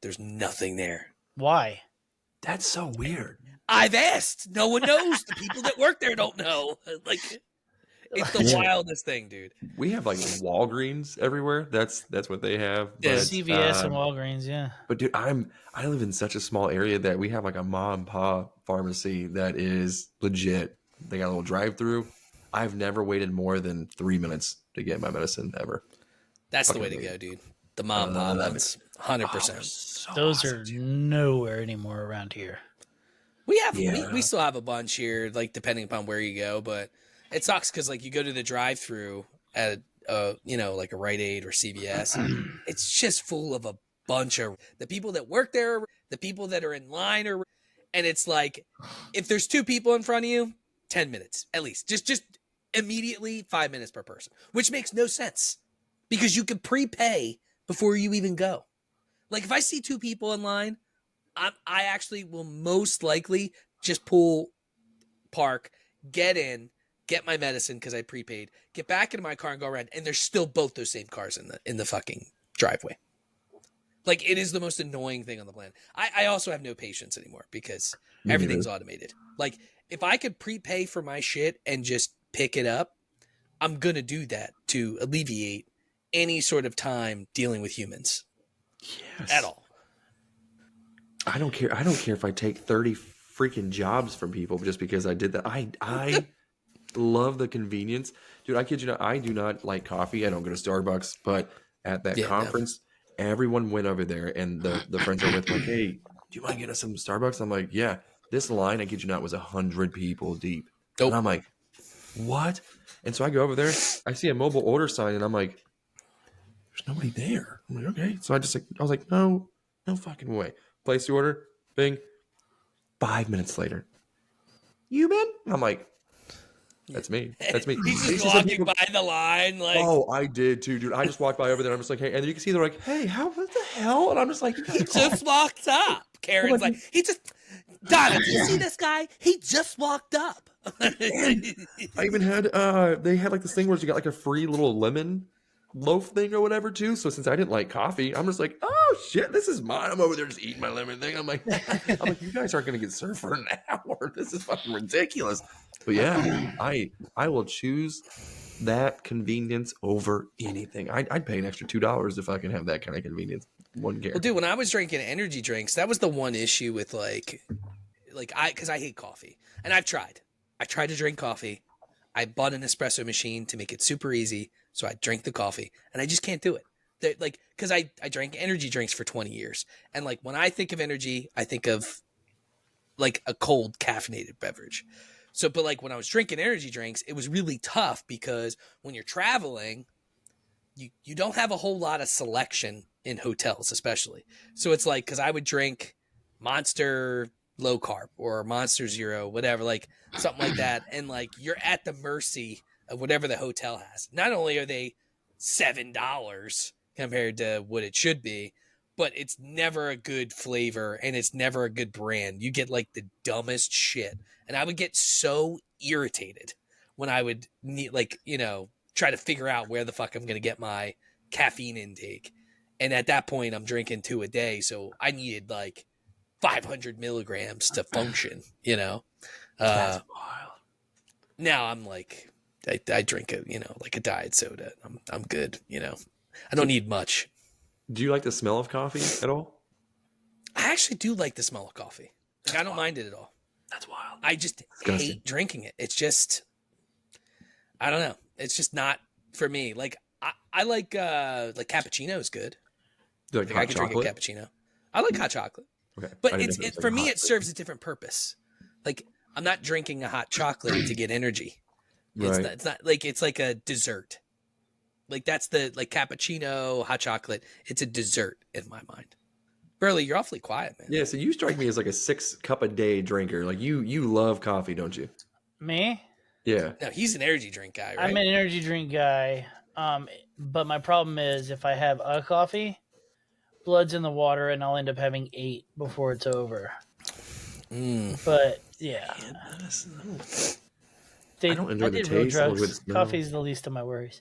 there's nothing there. Why? That's so weird. I've asked. No one knows. The people that work there don't know. Like, it's the wildest thing, dude. We have like Walgreens everywhere. That's what they have. Yeah, But, CVS and Walgreens, yeah. But dude, I live in such a small area that we have like a mom and pop pharmacy that is legit. They got a little drive-through. I've never waited more than 3 minutes to get my medicine ever. That's the way to go, dude. The mom ones, 100%. Those are nowhere anymore around here. We still have a bunch here, like depending upon where you go, but it sucks because like you go to the drive-through at like a Rite Aid or CVS, it's just full of a bunch of the people that work there, the people that are in line, and it's like if there's 2 people in front of you, 10 minutes at least, just immediately 5 minutes per person, which makes no sense because you can prepay before you even go. Like if I see 2 people in line, I actually will most likely just park, get in, get my medicine because I prepaid, get back into my car and go around, and there's still both those same cars in the fucking driveway. Like it is the most annoying thing on the planet. I also have no patience anymore because everything's automated. Like if I could prepay for my shit and just pick it up, I'm gonna do that to alleviate any sort of time dealing with humans. Yes. At all. I don't care if I take 30 freaking jobs from people just because I did that. I love the convenience. Dude, I kid you not, I do not like coffee. I don't go to Starbucks, but at that conference, everyone went over there and the friends are with like, hey, do you mind getting us some Starbucks? I'm like, yeah. This line, I kid you not, was 100 people deep. Nope. And I'm like, what? And so I go over there, I see a mobile order sign, and I'm like, there's nobody there. I'm like, okay. So I was like, no fucking way. Place the order, bing. 5 minutes later, you been? I'm like, that's me. That's me. He's just walking by the line, like. Oh, I did too, dude. I just walked by over there. And I'm just like, hey, and you can see they're like, hey, what the hell? And I'm just like, He just walked up. Karen's like, Donna, do you see this guy? He just walked up. I even had they had like this thing where you got like a free little lemon loaf thing or whatever too. So since I didn't like coffee, I'm just like, oh shit, this is mine. I'm over there just eating my lemon thing. I'm like, you guys aren't gonna get served for an hour. This is fucking ridiculous. But yeah, I will choose that convenience over anything. I'd pay an extra $2 if I can have that kind of convenience. One care. Well, dude, when I was drinking energy drinks, that was the one issue with because I hate coffee, and I've tried to drink coffee. I bought an espresso machine to make it super easy, so I drink the coffee, and I just can't do it. Because I drank energy drinks for 20 years, and like when I think of energy, I think of like a cold caffeinated beverage. So, but like when I was drinking energy drinks, it was really tough because when you're traveling, you don't have a whole lot of selection in hotels, especially. So it's like, because I would drink Monster low carb or Monster Zero, whatever, like something like that. And like, you're at the mercy of whatever the hotel has. Not only are they $7 compared to what it should be, but it's never a good flavor and it's never a good brand. You get like the dumbest shit. And I would get so irritated when I would need, try to figure out where the fuck I'm going to get my caffeine intake. And at that point, I'm drinking 2 a day. So I needed like 500 milligrams to function, That's wild. Now I'm like, I drink like a diet soda. I'm good. I don't need much. Do you like the smell of coffee at all? I actually do like the smell of coffee. Like, I don't mind it at all. That's wild. I just hate drinking it. It's just, I don't know. It's just not for me. Like I like cappuccino is good. Do you like I hot could chocolate? drink a cappuccino. I like hot chocolate, Okay. but I didn't know if for like me hot it serves a different purpose. Like I'm not drinking a hot chocolate to get energy. Right. It's not like it's like a dessert. Like that's the like cappuccino, hot chocolate. It's a dessert in my mind. Burley, you're awfully quiet, man. Yeah, so you strike me as like a 6-cup-a-day drinker. Like you love coffee, don't you? Me? Yeah. No, he's an energy drink guy, right? I'm an energy drink guy. But my problem is if I have a coffee, blood's in the water, and I'll end up having 8 before it's over. But yeah, I don't enjoy the did real taste. I don't enjoy drugs. the smell. Coffee's the least of my worries.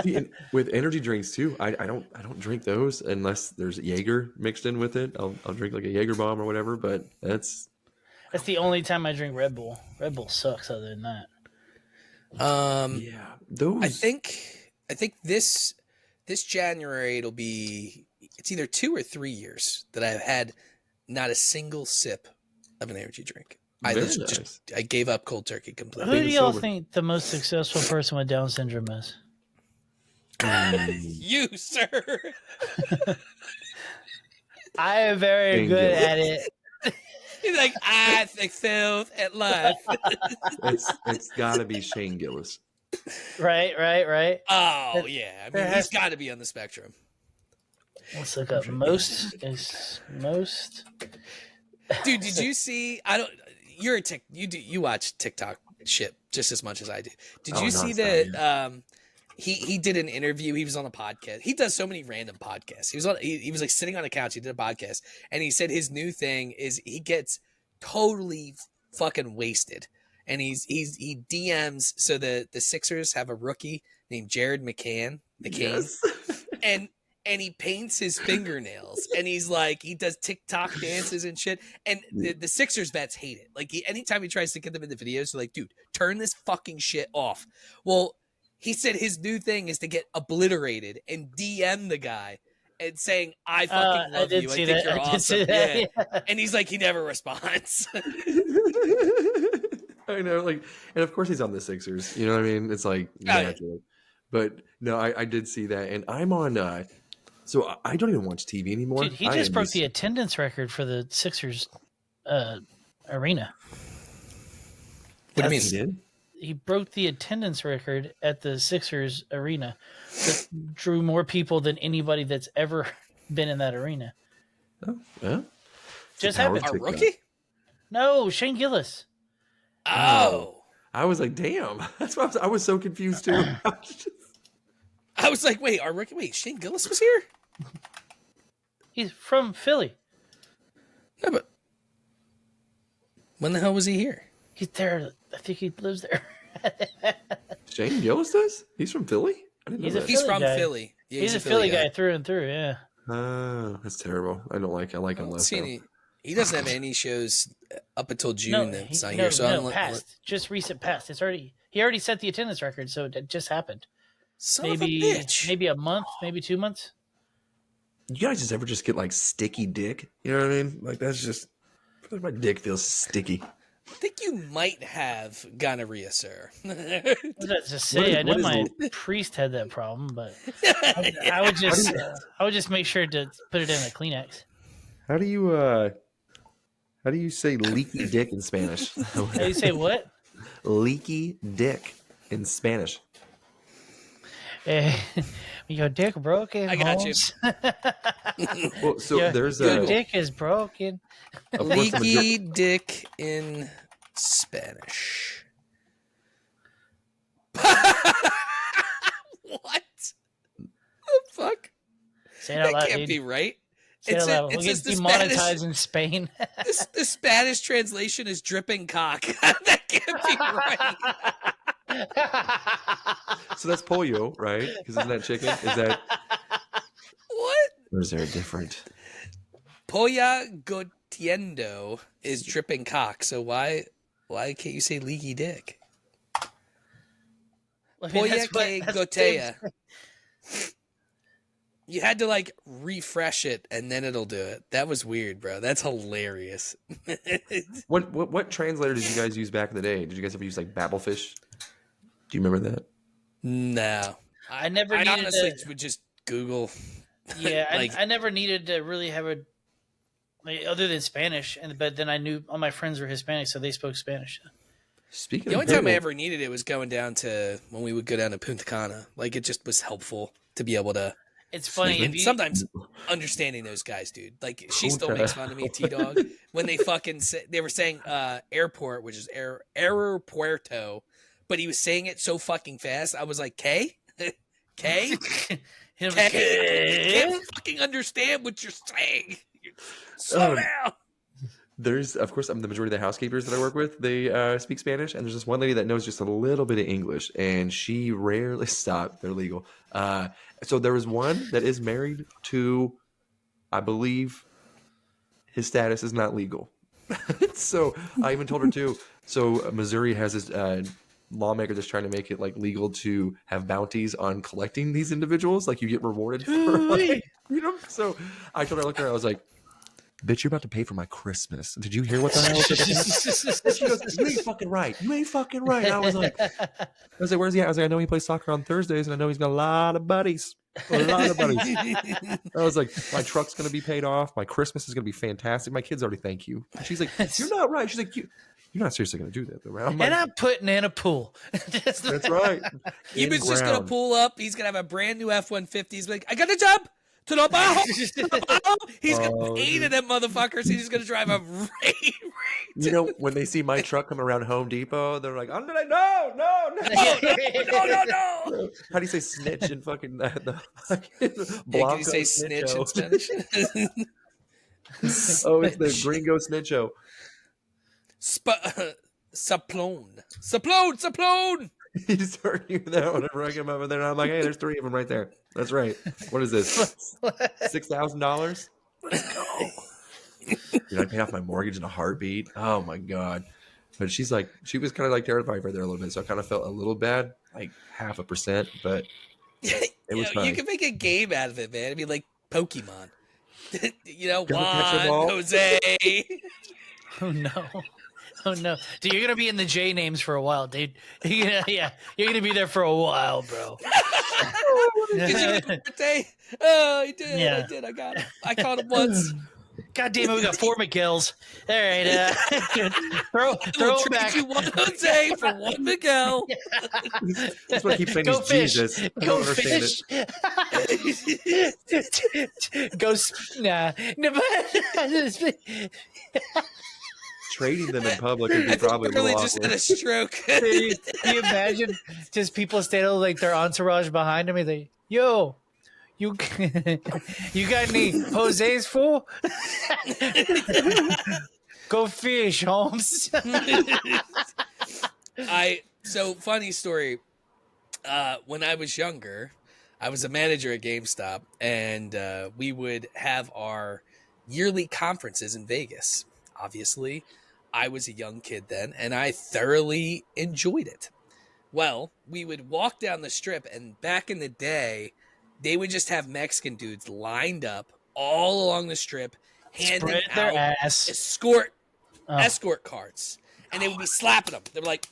See, and with energy drinks too, I don't drink those unless there's Jaeger mixed in with it. I'll drink like a Jaeger bomb or whatever, but that's the only time I drink Red Bull. Red Bull sucks other than that. yeah. Those I think this January it's either 2 or 3 years that I've had not a single sip of an energy drink. I Very just I gave up cold turkey Who completely. do Being y'all sober. think the most successful person with Down syndrome is? You, sir. I am very Being good Gillis. at it. He's like, I excelled at life. it's gotta be Shane Gillis. Right. Oh yeah, I There mean has- he's got to be on the spectrum. Let's look up. Most is most. Dude, did you see? You're a you watch TikTok shit just as much as I do. Did Oh, you see nonstop, that? He did an interview. He was on a podcast. He does so many random podcasts. He was like sitting on a couch. He did a podcast, and he said his new thing is he gets totally fucking wasted, and he DMs. So the Sixers have a rookie named Jared McCann, Yes. and he paints his fingernails, and he's like he does TikTok dances and shit. And the Sixers vets hate it. Like anytime he tries to get them in the videos, they're like, dude, turn this fucking shit off. Well, he said his new thing is to get obliterated and DM the guy and saying, I fucking love you. I think you're awesome. Yeah. And he's like, he never responds. I know, like, and of course he's on the Sixers. You know what I mean? It's like naturally. But no, I did see that, and I'm on. So I don't even watch TV anymore. Dude, he just broke the attendance record for the Sixers arena. What do you mean? He did? He broke the attendance record at the Sixers arena. That drew more people than anybody that's ever been in that arena. Oh, yeah. Just power happened. Our TikTok. rookie? No, Shane Gillis. Oh. I was like, damn. That's why I was so confused too. I was like, wait, our rookie? Wait, Shane Gillis was here? He's from Philly. No, but when the hell was he here? He's there. I think he lives there. Shane Gillis does? He's from Philly? I didn't He's know a that. He's Philly from guy. Philly. Yeah, He's a Philly guy through and through. Yeah. Oh, that's terrible. I don't like. I like I him don't less. see now. any. He doesn't have any shows up until June that's not here. So I'm past. Just recent past. He already set the attendance record, so it just happened. son of a Maybe bitch. a month, maybe 2 months. You guys just ever just get like sticky dick? You know what I mean? Like that's just my dick feels sticky. I think you might have gonorrhea, sir. What did I just say? I know what is my priest had that problem, but I would just make sure to put it in a Kleenex. How do you say leaky dick in Spanish? How do you say what? Leaky dick in Spanish. Your dick broken. I got you. Holmes. Well, so there's Your a dick is broken. of course, the Leaky dick in Spanish. What? The fuck? Say it out That loud, can't dude. be right. Say it out loud. We'll get just the demonetized Spanish. in Spain. The Spanish translation is dripping cock. That can't be right. So that's pollo, right? Because isn't that chicken? Is that What? or is there a different? Polla gotiendo is dripping cock. So why can't you say leaky dick? I mean, Polla that's what- que that's gotea. You had to like refresh it and then it'll do it. That was weird, bro. That's hilarious. What translator did you guys use back in the day? Did you guys ever use like Babelfish? Do you remember that? No. I never I needed honestly to. would just Google. Yeah, like, I never needed to really have other than Spanish, but then I knew all my friends were Hispanic, so they spoke Spanish. Speaking the of only time I Google, ever needed it was going down to when we would go down to Punta Cana. Like, it just was helpful to be able to. It's funny if you Sometimes understanding those guys, dude. Like, she still Punta. makes fun of me, T-Dog, when they fucking they were saying airport, which is aeropuerto, but he was saying it so fucking fast. I was like, K? K? I can't fucking understand what you're saying. Slow down. There's, of course, the majority of the housekeepers that I work with, they speak Spanish, and there's this one lady that knows just a little bit of English, and she rarely they're legal. So there was one that is married to, I believe, his status is not legal. So I even told her too. So Missouri has this lawmaker that's trying to make it like legal to have bounties on collecting these individuals. Like you get rewarded for, like, you know. So I told her, I looked at her, I was like, bitch, you're about to pay for my Christmas. Did you hear what the hell was that? She goes, you ain't fucking right. You ain't fucking right. And I was like, where's he at? I was like, I know he plays soccer on Thursdays, and I know he's got a lot of buddies. A lot of buddies. I was like, my truck's going to be paid off. My Christmas is going to be fantastic. My kids already thank you. And she's like, you're not right. She's like, you're not seriously going to do that, though, right? And I'm putting in a pool. That's right. He was just going to pull up. He's going to have a brand new F-150. He's like, I got a job. To the bottom. He's going to 8 of them motherfuckers. He's just going to drive a right. You know, when they see my truck come around Home Depot, they're like, no. How do you say snitch in fucking the Can you say snitch in Spanish? Oh, it's the gringo snitcho. Saplone. You just heard you that whenever I come up and then I'm like, hey, there's 3 of them right there. That's right. What is this? $6,000? Let's go. Dude, I paid off my mortgage in a heartbeat. Oh my God. But she was kind of like terrified right there a little bit. So I kind of felt a little bad, like 0.5%, but it was fine. You can make a game out of it, man. I mean, like Pokemon. You know, Gotta Juan, catch 'em all. Jose. Oh no. Oh no. Dude, you're gonna be in the J names for a while, dude. You're gonna be there for a while, bro. Birthday? Oh, he did. Yeah. I did. I got him. I caught him once. God damn it, we got 4 Miguels. All right, throw him back. You one Jose for one Miguel. That's what I keep saying. Go Is fish. Jesus. I don't Go understand fish. Go. Nah. Trading them in public would be probably a really little just awkward. had a stroke. Can you imagine just people standing like their entourage behind him and they, yo, you got any Jose's fool? Go fish, Holmes. So funny story. When I was younger, I was a manager at GameStop, and we would have our yearly conferences in Vegas. Obviously, I was a young kid then, and I thoroughly enjoyed it. Well, we would walk down the strip, and back in the day, they would just have Mexican dudes lined up all along the strip, handing Spread out their ass. escort cards, and they would be slapping them. They were like,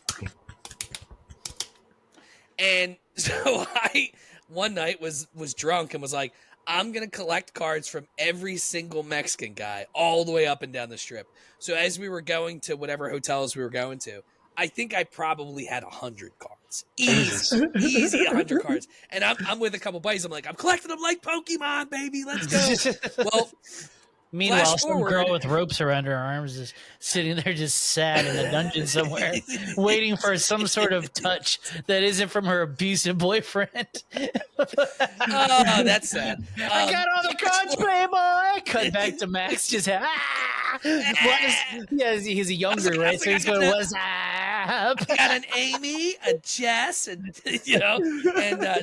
and so I one night was drunk and was like, I'm going to collect cards from every single Mexican guy all the way up and down the strip. So as we were going to whatever hotels we were going to, I think I probably had 100 cards. Easy 100 cards. And I'm with a couple buddies. I'm like, I'm collecting them like Pokemon, baby. Let's go. Well, meanwhile, flash some forward. girl with ropes around her arms is sitting there just sad in a dungeon somewhere, waiting for some sort of touch that isn't from her abusive boyfriend. Oh, that's sad. I got all the cards, playboy. Cut back to Max. Just he's a younger, right? So he's going, "What's up?" I got an Amy, a Jess, and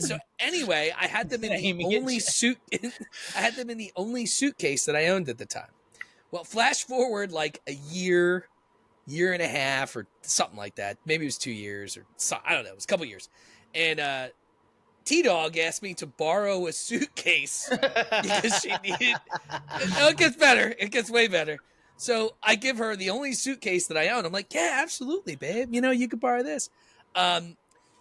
so anyway, I had them in the only suit. I had them in the only suitcase that I owned at the time. Well, flash forward like a year and a half, or something like that. Maybe it was 2 years, or I don't know. It was a couple years, and T-Dog asked me to borrow a suitcase because she needed. No, it gets better. It gets way better. So I give her the only suitcase that I own. I'm like, yeah, absolutely, babe. You know, you could borrow this.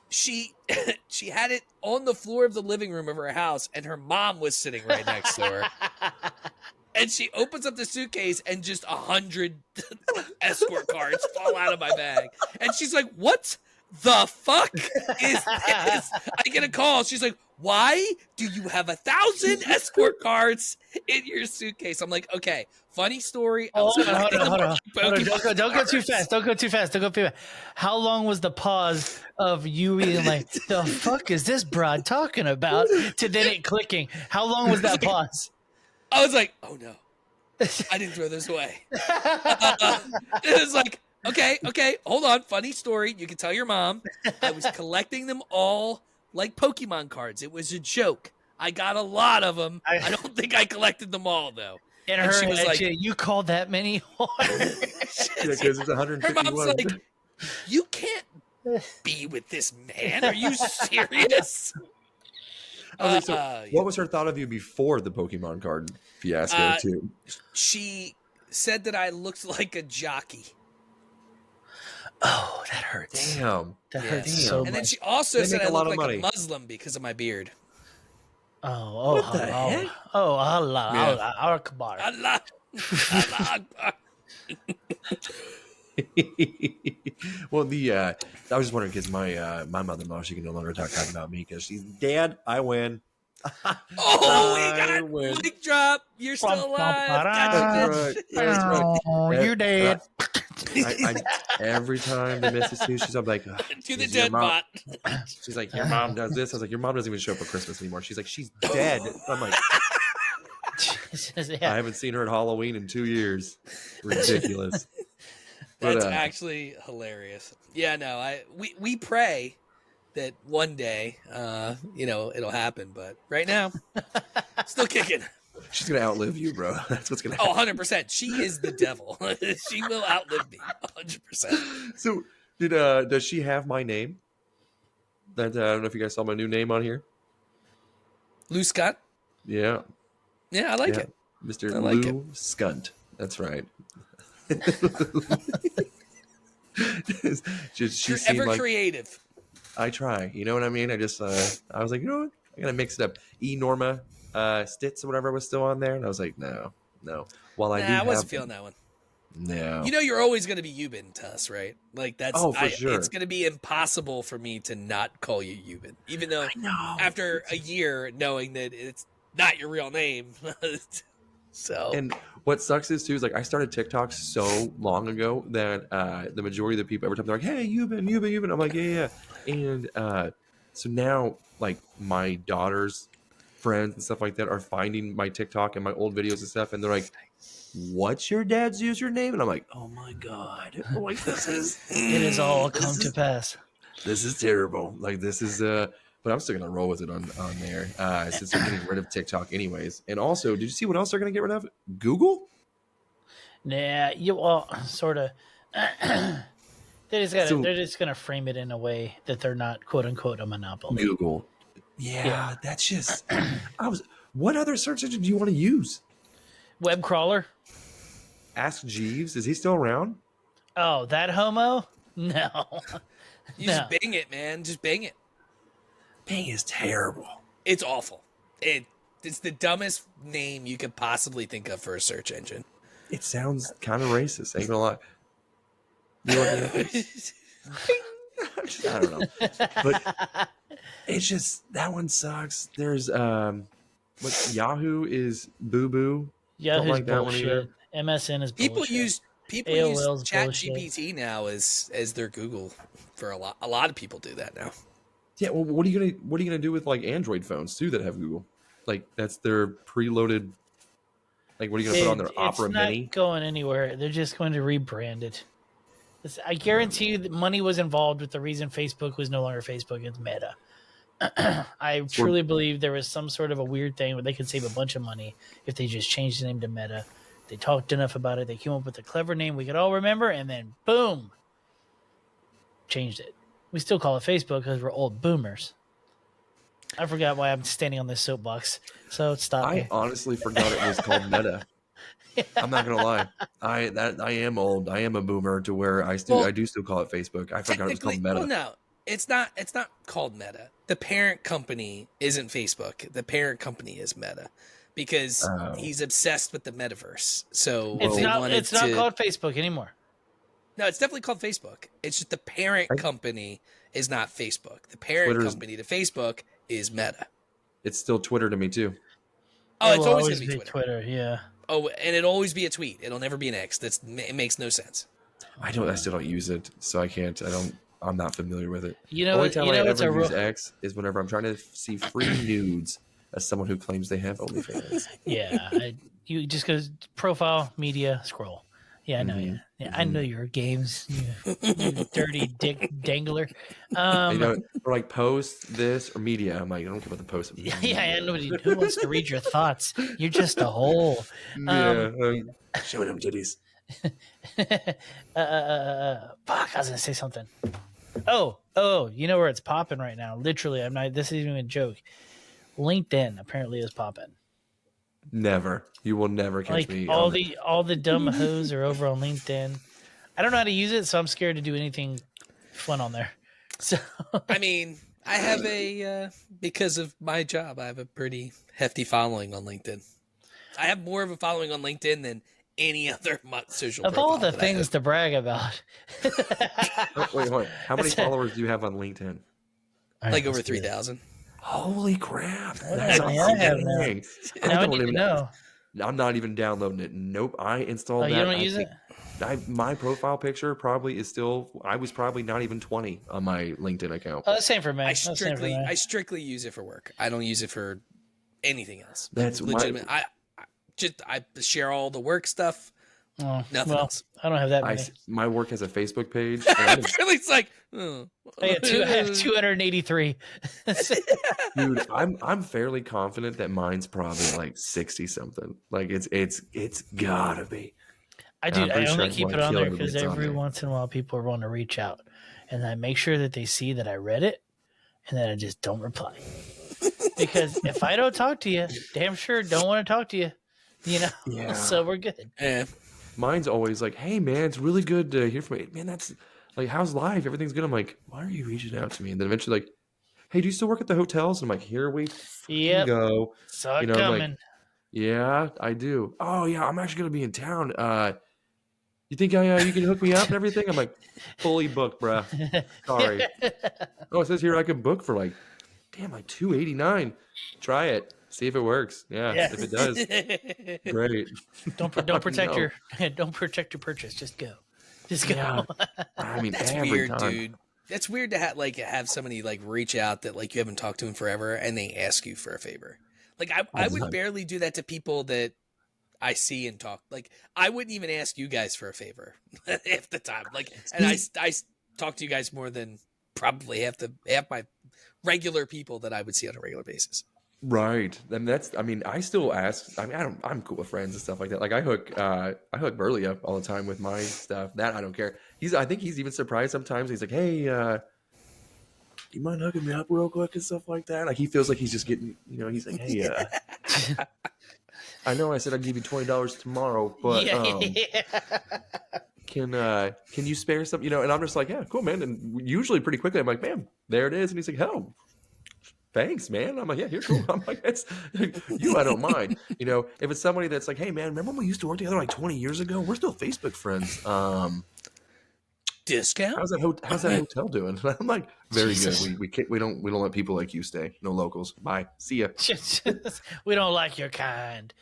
she had it on the floor of the living room of her house, and her mom was sitting right next to her. And she opens up the suitcase, and just 100 Escort cards fall out of my bag. And she's like, "What the fuck is this?" I get a call. She's like, "Why do you have 1,000 Escort cards in your suitcase?" I'm like, "Okay, funny story." Hold on. Don't go too fast. Don't go too fast. How long was the pause of you being like, "The fuck is this broad talking about?" to then it clicking? How long was that pause? I was like, "Oh no, I didn't throw this away." It was like, okay, hold on. Funny story. You can tell your mom. I was collecting them all like Pokemon cards. It was a joke. I got a lot of them. I don't think I collected them all, though. And she was like, "You called that many?" Because it's 151. Her mom's like, "You can't be with this man. Are you serious?" What was her thought of you before the Pokemon card fiasco, too? She said that I looked like a jockey. Oh, that hurts. Damn. That hurts so much. And then she also said I looked like a Muslim because of my beard. What the heck? Oh, Allah Akbar. Allah Akbar. Well, I was just wondering because my mother-in-law, she can no longer talk about me because she's Dad. I win. Oh, we got a mic drop. You're still alive. That's right. Oh, you're dead. Every time they miss us too, she's like, to the dead bot. She's like, your mom does this. I was like, your mom doesn't even show up for Christmas anymore. She's like, she's dead. I'm like, I haven't seen her at Halloween in 2 years. Ridiculous. That's actually hilarious. Yeah, no, we pray that one day, it'll happen. But right now, still kicking. She's gonna outlive you, bro. That's what's gonna happen. 100%. She is the devil. She will outlive me. 100%. So, does she have my name? That I don't know if you guys saw my new name on here. Lou Scott. Yeah. Yeah, I like it. Mr. Lou Skunt. That's right. You're ever like, creative. I try. You know what I mean? I just I was like, you know what? I gotta mix it up. Norma Stitz or whatever was still on there, and I was like, no. While I wasn't feeling that one. No. You know, you're always going to be Euban to us, right? Like that's for sure. It's going to be impossible for me to not call you Euban, even though after a year knowing that it's not your real name. So, and what sucks is too is like I started TikTok so long ago that the majority of the people every time they're like, "Hey, Euban," I'm like, yeah. And so now like my daughter's friends and stuff like that are finding my TikTok and my old videos and stuff, and they're like, "What's your dad's username?" And I'm like, "Oh my god, like this is it has all come to pass. This is terrible. Like this is but I'm still gonna roll with it on there since they're getting rid of TikTok anyways. And also, did you see what else they're gonna get rid of? Google? Nah, sort of. They're just gonna frame it in a way that they're not "quote unquote" a monopoly. Google. Yeah. That's just. What other search engine do you want to use? Web crawler. Ask Jeeves. Is he still around? Oh, that homo? No. Just Bing it, man. Just Bing it. Bing is terrible. It's awful. It's the dumbest name you could possibly think of for a search engine. It sounds kind of racist. Ain't gonna lie. You I don't know, but it's just that one sucks. There's what Yahoo is boo boo. Yahoo's like that bullshit. MSN is bullshit. People use ChatGPT now as their Google for a lot. A lot of people do that now. Yeah, well, what are you gonna do with like Android phones too that have Google? Like that's their preloaded. Like what are you gonna put on their Opera Mini? It's not going anywhere. They're just going to rebrand it. I guarantee you that money was involved with the reason Facebook was no longer Facebook. It's Meta. I truly believe there was some sort of a weird thing where they could save a bunch of money if they just changed the name to Meta. They talked enough about it. They came up with a clever name we could all remember, and then boom, changed it. We still call it Facebook because we're old boomers. I forgot why I'm standing on this soapbox, so stop me. I honestly forgot it was called Meta. I'm not gonna lie. I am old. I am a boomer to where I do still call it Facebook. I forgot it was called Meta. Well, no, It's not called Meta. The parent company isn't Facebook. The parent company is Meta because he's obsessed with the metaverse. So It's they not. wanted It's not called Facebook anymore. No, it's definitely called Facebook. It's just the parent company is not Facebook. The parent company to Facebook is Meta. It's still Twitter to me too. Oh, It it's will always going to be Twitter. Yeah. Oh, and it'll always be a tweet. It'll never be an X. It makes no sense. I still don't use it, so I can't. I'm not familiar with it. You know, The only time I it's ever a use X is whenever I'm trying to see free nudes as someone who claims they have OnlyFans. Yeah, you just go profile, media, scroll. Yeah, I know. Mhm. Yeah, I know your games. You dirty dick dangler. Or like post this or media. I'm like, I don't care about the post. Yeah, I know. Who wants to read your thoughts? You're just a hole. Show them titties. Fuck, I was gonna say something. Oh, you know where it's popping right now? Literally, I'm not. This isn't even a joke. LinkedIn apparently is popping. Never. You will never catch me. All the dumb hoes are over on LinkedIn. I don't know how to use it, so I'm scared to do anything fun on there. So I mean, I have because of my job, I have a pretty hefty following on LinkedIn. I have more of a following on LinkedIn than any other social. Of all the things to brag about. Wait, hold on. How many followers do you have on LinkedIn? Like over 3,000. Holy crap! That's I have now. Now I need to know. I'm not even downloading it. Nope. I installed that. You don't use it? My profile picture probably is still. I was probably not even 20 on my LinkedIn account. Oh, same for me. I strictly use it for work. I don't use it for anything else. That's legitimate. I share all the work stuff. Oh, nothing else. I don't have that many. My work has a Facebook page. It's like, I have 283. Dude, I'm fairly confident that mine's probably like 60 something. Like it's gotta be. I only keep it on there because every once in a while people are wanting to reach out, and I make sure that they see that I read it, and then I just don't reply. Because if I don't talk to you, damn sure don't want to talk to you. You know, yeah. So we're good. Yeah. Mine's always like, "Hey, man, it's really good to hear from you. Man, that's like, how's life? Everything's good." I'm like, "Why are you reaching out to me?" And then eventually, like, "Hey, do you still work at the hotels?" And I'm like, "Here we go." Saw it coming. Like, yeah, I do. Oh yeah, I'm actually gonna be in town. You think you can hook me up and everything? I'm like, fully booked, bruh. Sorry. Oh, it says here I can book for like $289. Try it. See if it works. Yeah. If it does, great. Don't protect don't protect your purchase. Just go. Yeah. I mean, that's every weird, time. dude. That's weird to have somebody like reach out that like you haven't talked to in forever and they ask you for a favor. Like I would barely do that to people that I see and talk. Like I wouldn't even ask you guys for a favor half the time. Like, and I talk to you guys more than probably half my regular people that I would see on a regular basis. Right. And I still ask. I mean, I'm cool with friends and stuff like that. Like I hook Burley up all the time with my stuff. That I don't care. I think he's even surprised sometimes. He's like, "Hey, you mind hooking me up real quick and stuff like that?" Like he feels like he's just getting, he's like, "Hey, I know I said I'd give you $20 tomorrow, but can you spare some?" And I'm just like, "Yeah, cool, man." And usually pretty quickly, I'm like, "Man, there it is." And he's like, "Oh, thanks, man." I'm like, "Yeah, you're cool." I'm like, "It's you. I don't mind." If it's somebody that's like, "Hey, man, remember when we used to work together like 20 years ago? We're still Facebook friends. Discount? How's that hotel doing?" I'm like, "Very good. We don't let people like you stay. No locals. Bye. See ya." We don't like your kind.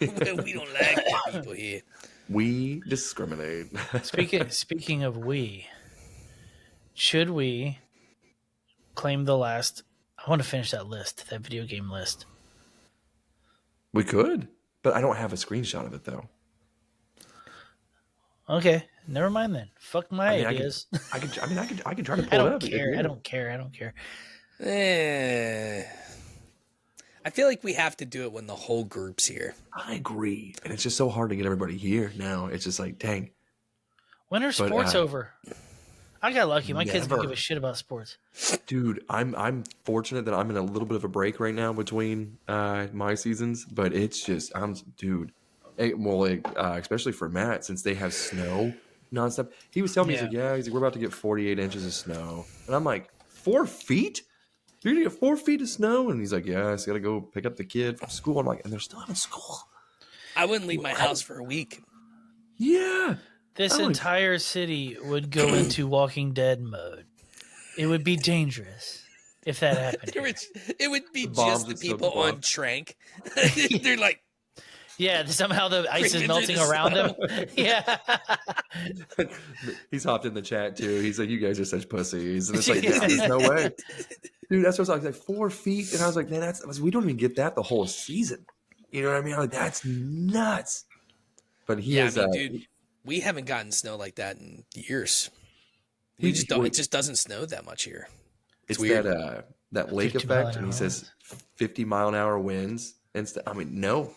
We don't like the people here. We discriminate. Speaking of should we claim the last? I want to finish that video game list. We could, but I don't have a screenshot of it though. Okay, never mind then. Fuck my ideas. I can try to pull it up. I don't care. I feel like we have to do it when the whole group's here. I agree, and it's just so hard to get everybody here now. It's just like, dang. When are sports over? I got lucky. My kids don't give a shit about sports. Dude, I'm fortunate that I'm in a little bit of a break right now between my seasons, but it's just especially for Matt, since they have snow nonstop. He was telling me, he's like, we're about to get 48 inches of snow. And I'm like, 4 feet? You're gonna get 4 feet of snow? And he's like, yeah, I just gotta go pick up the kid from school. I'm like, and they're still in school. I wouldn't leave my house for a week. Yeah. This entire city would go into Walking Dead mode. It would be dangerous if that happened. It would be bombs just the would people still go on off. Trank. They're like, Yeah, somehow the ice is Creeping melting through the around them. Yeah. He's hopped in the chat too. He's like, you guys are such pussies. And it's like, yeah, there's no way. Dude, that's what I was like 4 feet. And I was like, man, we don't even get that the whole season. You know what I mean? I'm like, that's nuts. But he is, dude, we haven't gotten snow like that in years. We just don't. It just doesn't snow that much here. It's weird. that lake 50 mile effect. an And he hour says 50 mile an hour winds. And I mean, no.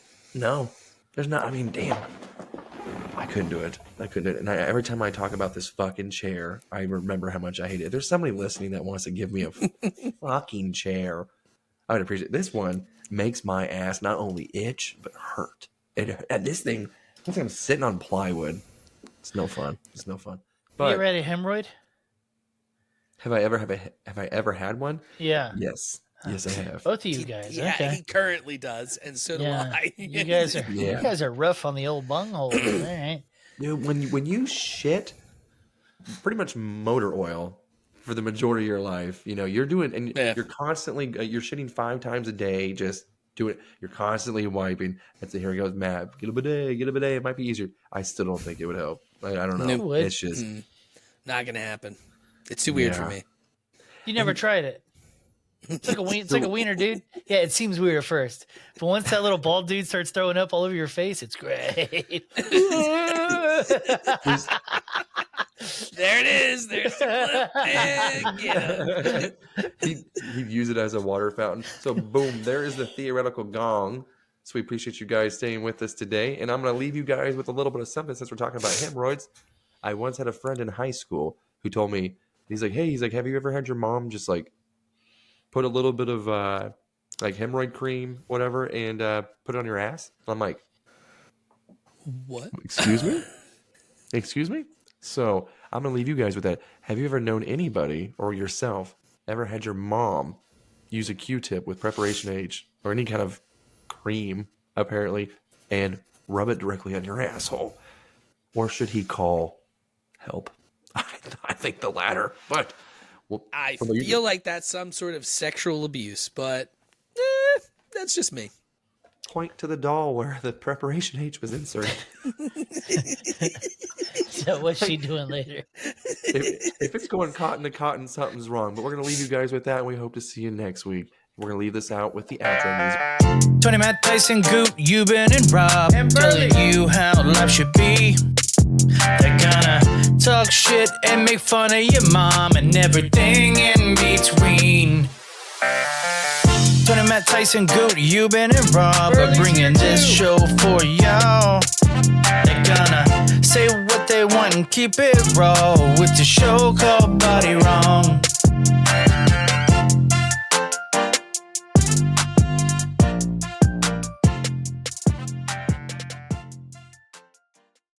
There's not. I mean, damn. I couldn't do it. And every time I talk about this fucking chair, I remember how much I hate it. If there's somebody listening that wants to give me a fucking chair, I would appreciate it. This one makes my ass not only itch, but hurt. And this thing, I'm sitting on plywood. It's no fun. But You ready, hemorrhoid? have I ever had one? Yeah. Yes, I have. Both of you guys. Yeah, Okay. he currently does, and so do I. You guys are rough on the old bunghole. All right. Dude, when you shit, pretty much motor oil for the majority of your life, you know, you're doing, and you're constantly, you're shitting 5 times a day, just do it. You're constantly wiping. That's it. Here he goes, Matt. Get a bidet. It might be easier. I still don't think it would help. I don't know. It would. It's just not gonna happen. It's too weird for me. You never tried it. It's like a wiener, dude. Yeah, it seems weird at first, but once that little bald dude starts throwing up all over your face, it's great. There it is. There's the clip. And he'd use it as a water fountain. So boom, there is the theoretical gong. So we appreciate you guys staying with us today. And I'm going to leave you guys with a little bit of something since we're talking about hemorrhoids. I once had a friend in high school who told me, he's like, have you ever had your mom just like put a little bit of like hemorrhoid cream, whatever, and put it on your ass? I'm like, what? Excuse me? So I'm going to leave you guys with that. Have you ever known anybody or yourself ever had your mom use a Q-tip with preparation H or any kind of cream, apparently, and rub it directly on your asshole? Or should he call help? I think the latter. But I feel like that's some sort of sexual abuse, but that's just me. Point to the doll where the preparation H was inserted. So what's she doing later? If it's going cotton to cotton, something's wrong. But we're going to leave you guys with that, and we hope to see you next week. We're going to leave this out with the outro music. Tony, Matt, Tyson, Goot, Euban, and Rob telling you how life should be. They're gonna talk shit and make fun of your mom and everything in between. Tony, Matt, Tyson, Goot, Euban, and Rob are bringing this show for y'all. They're gonna say what they want and keep it raw with the show called BodyWrong.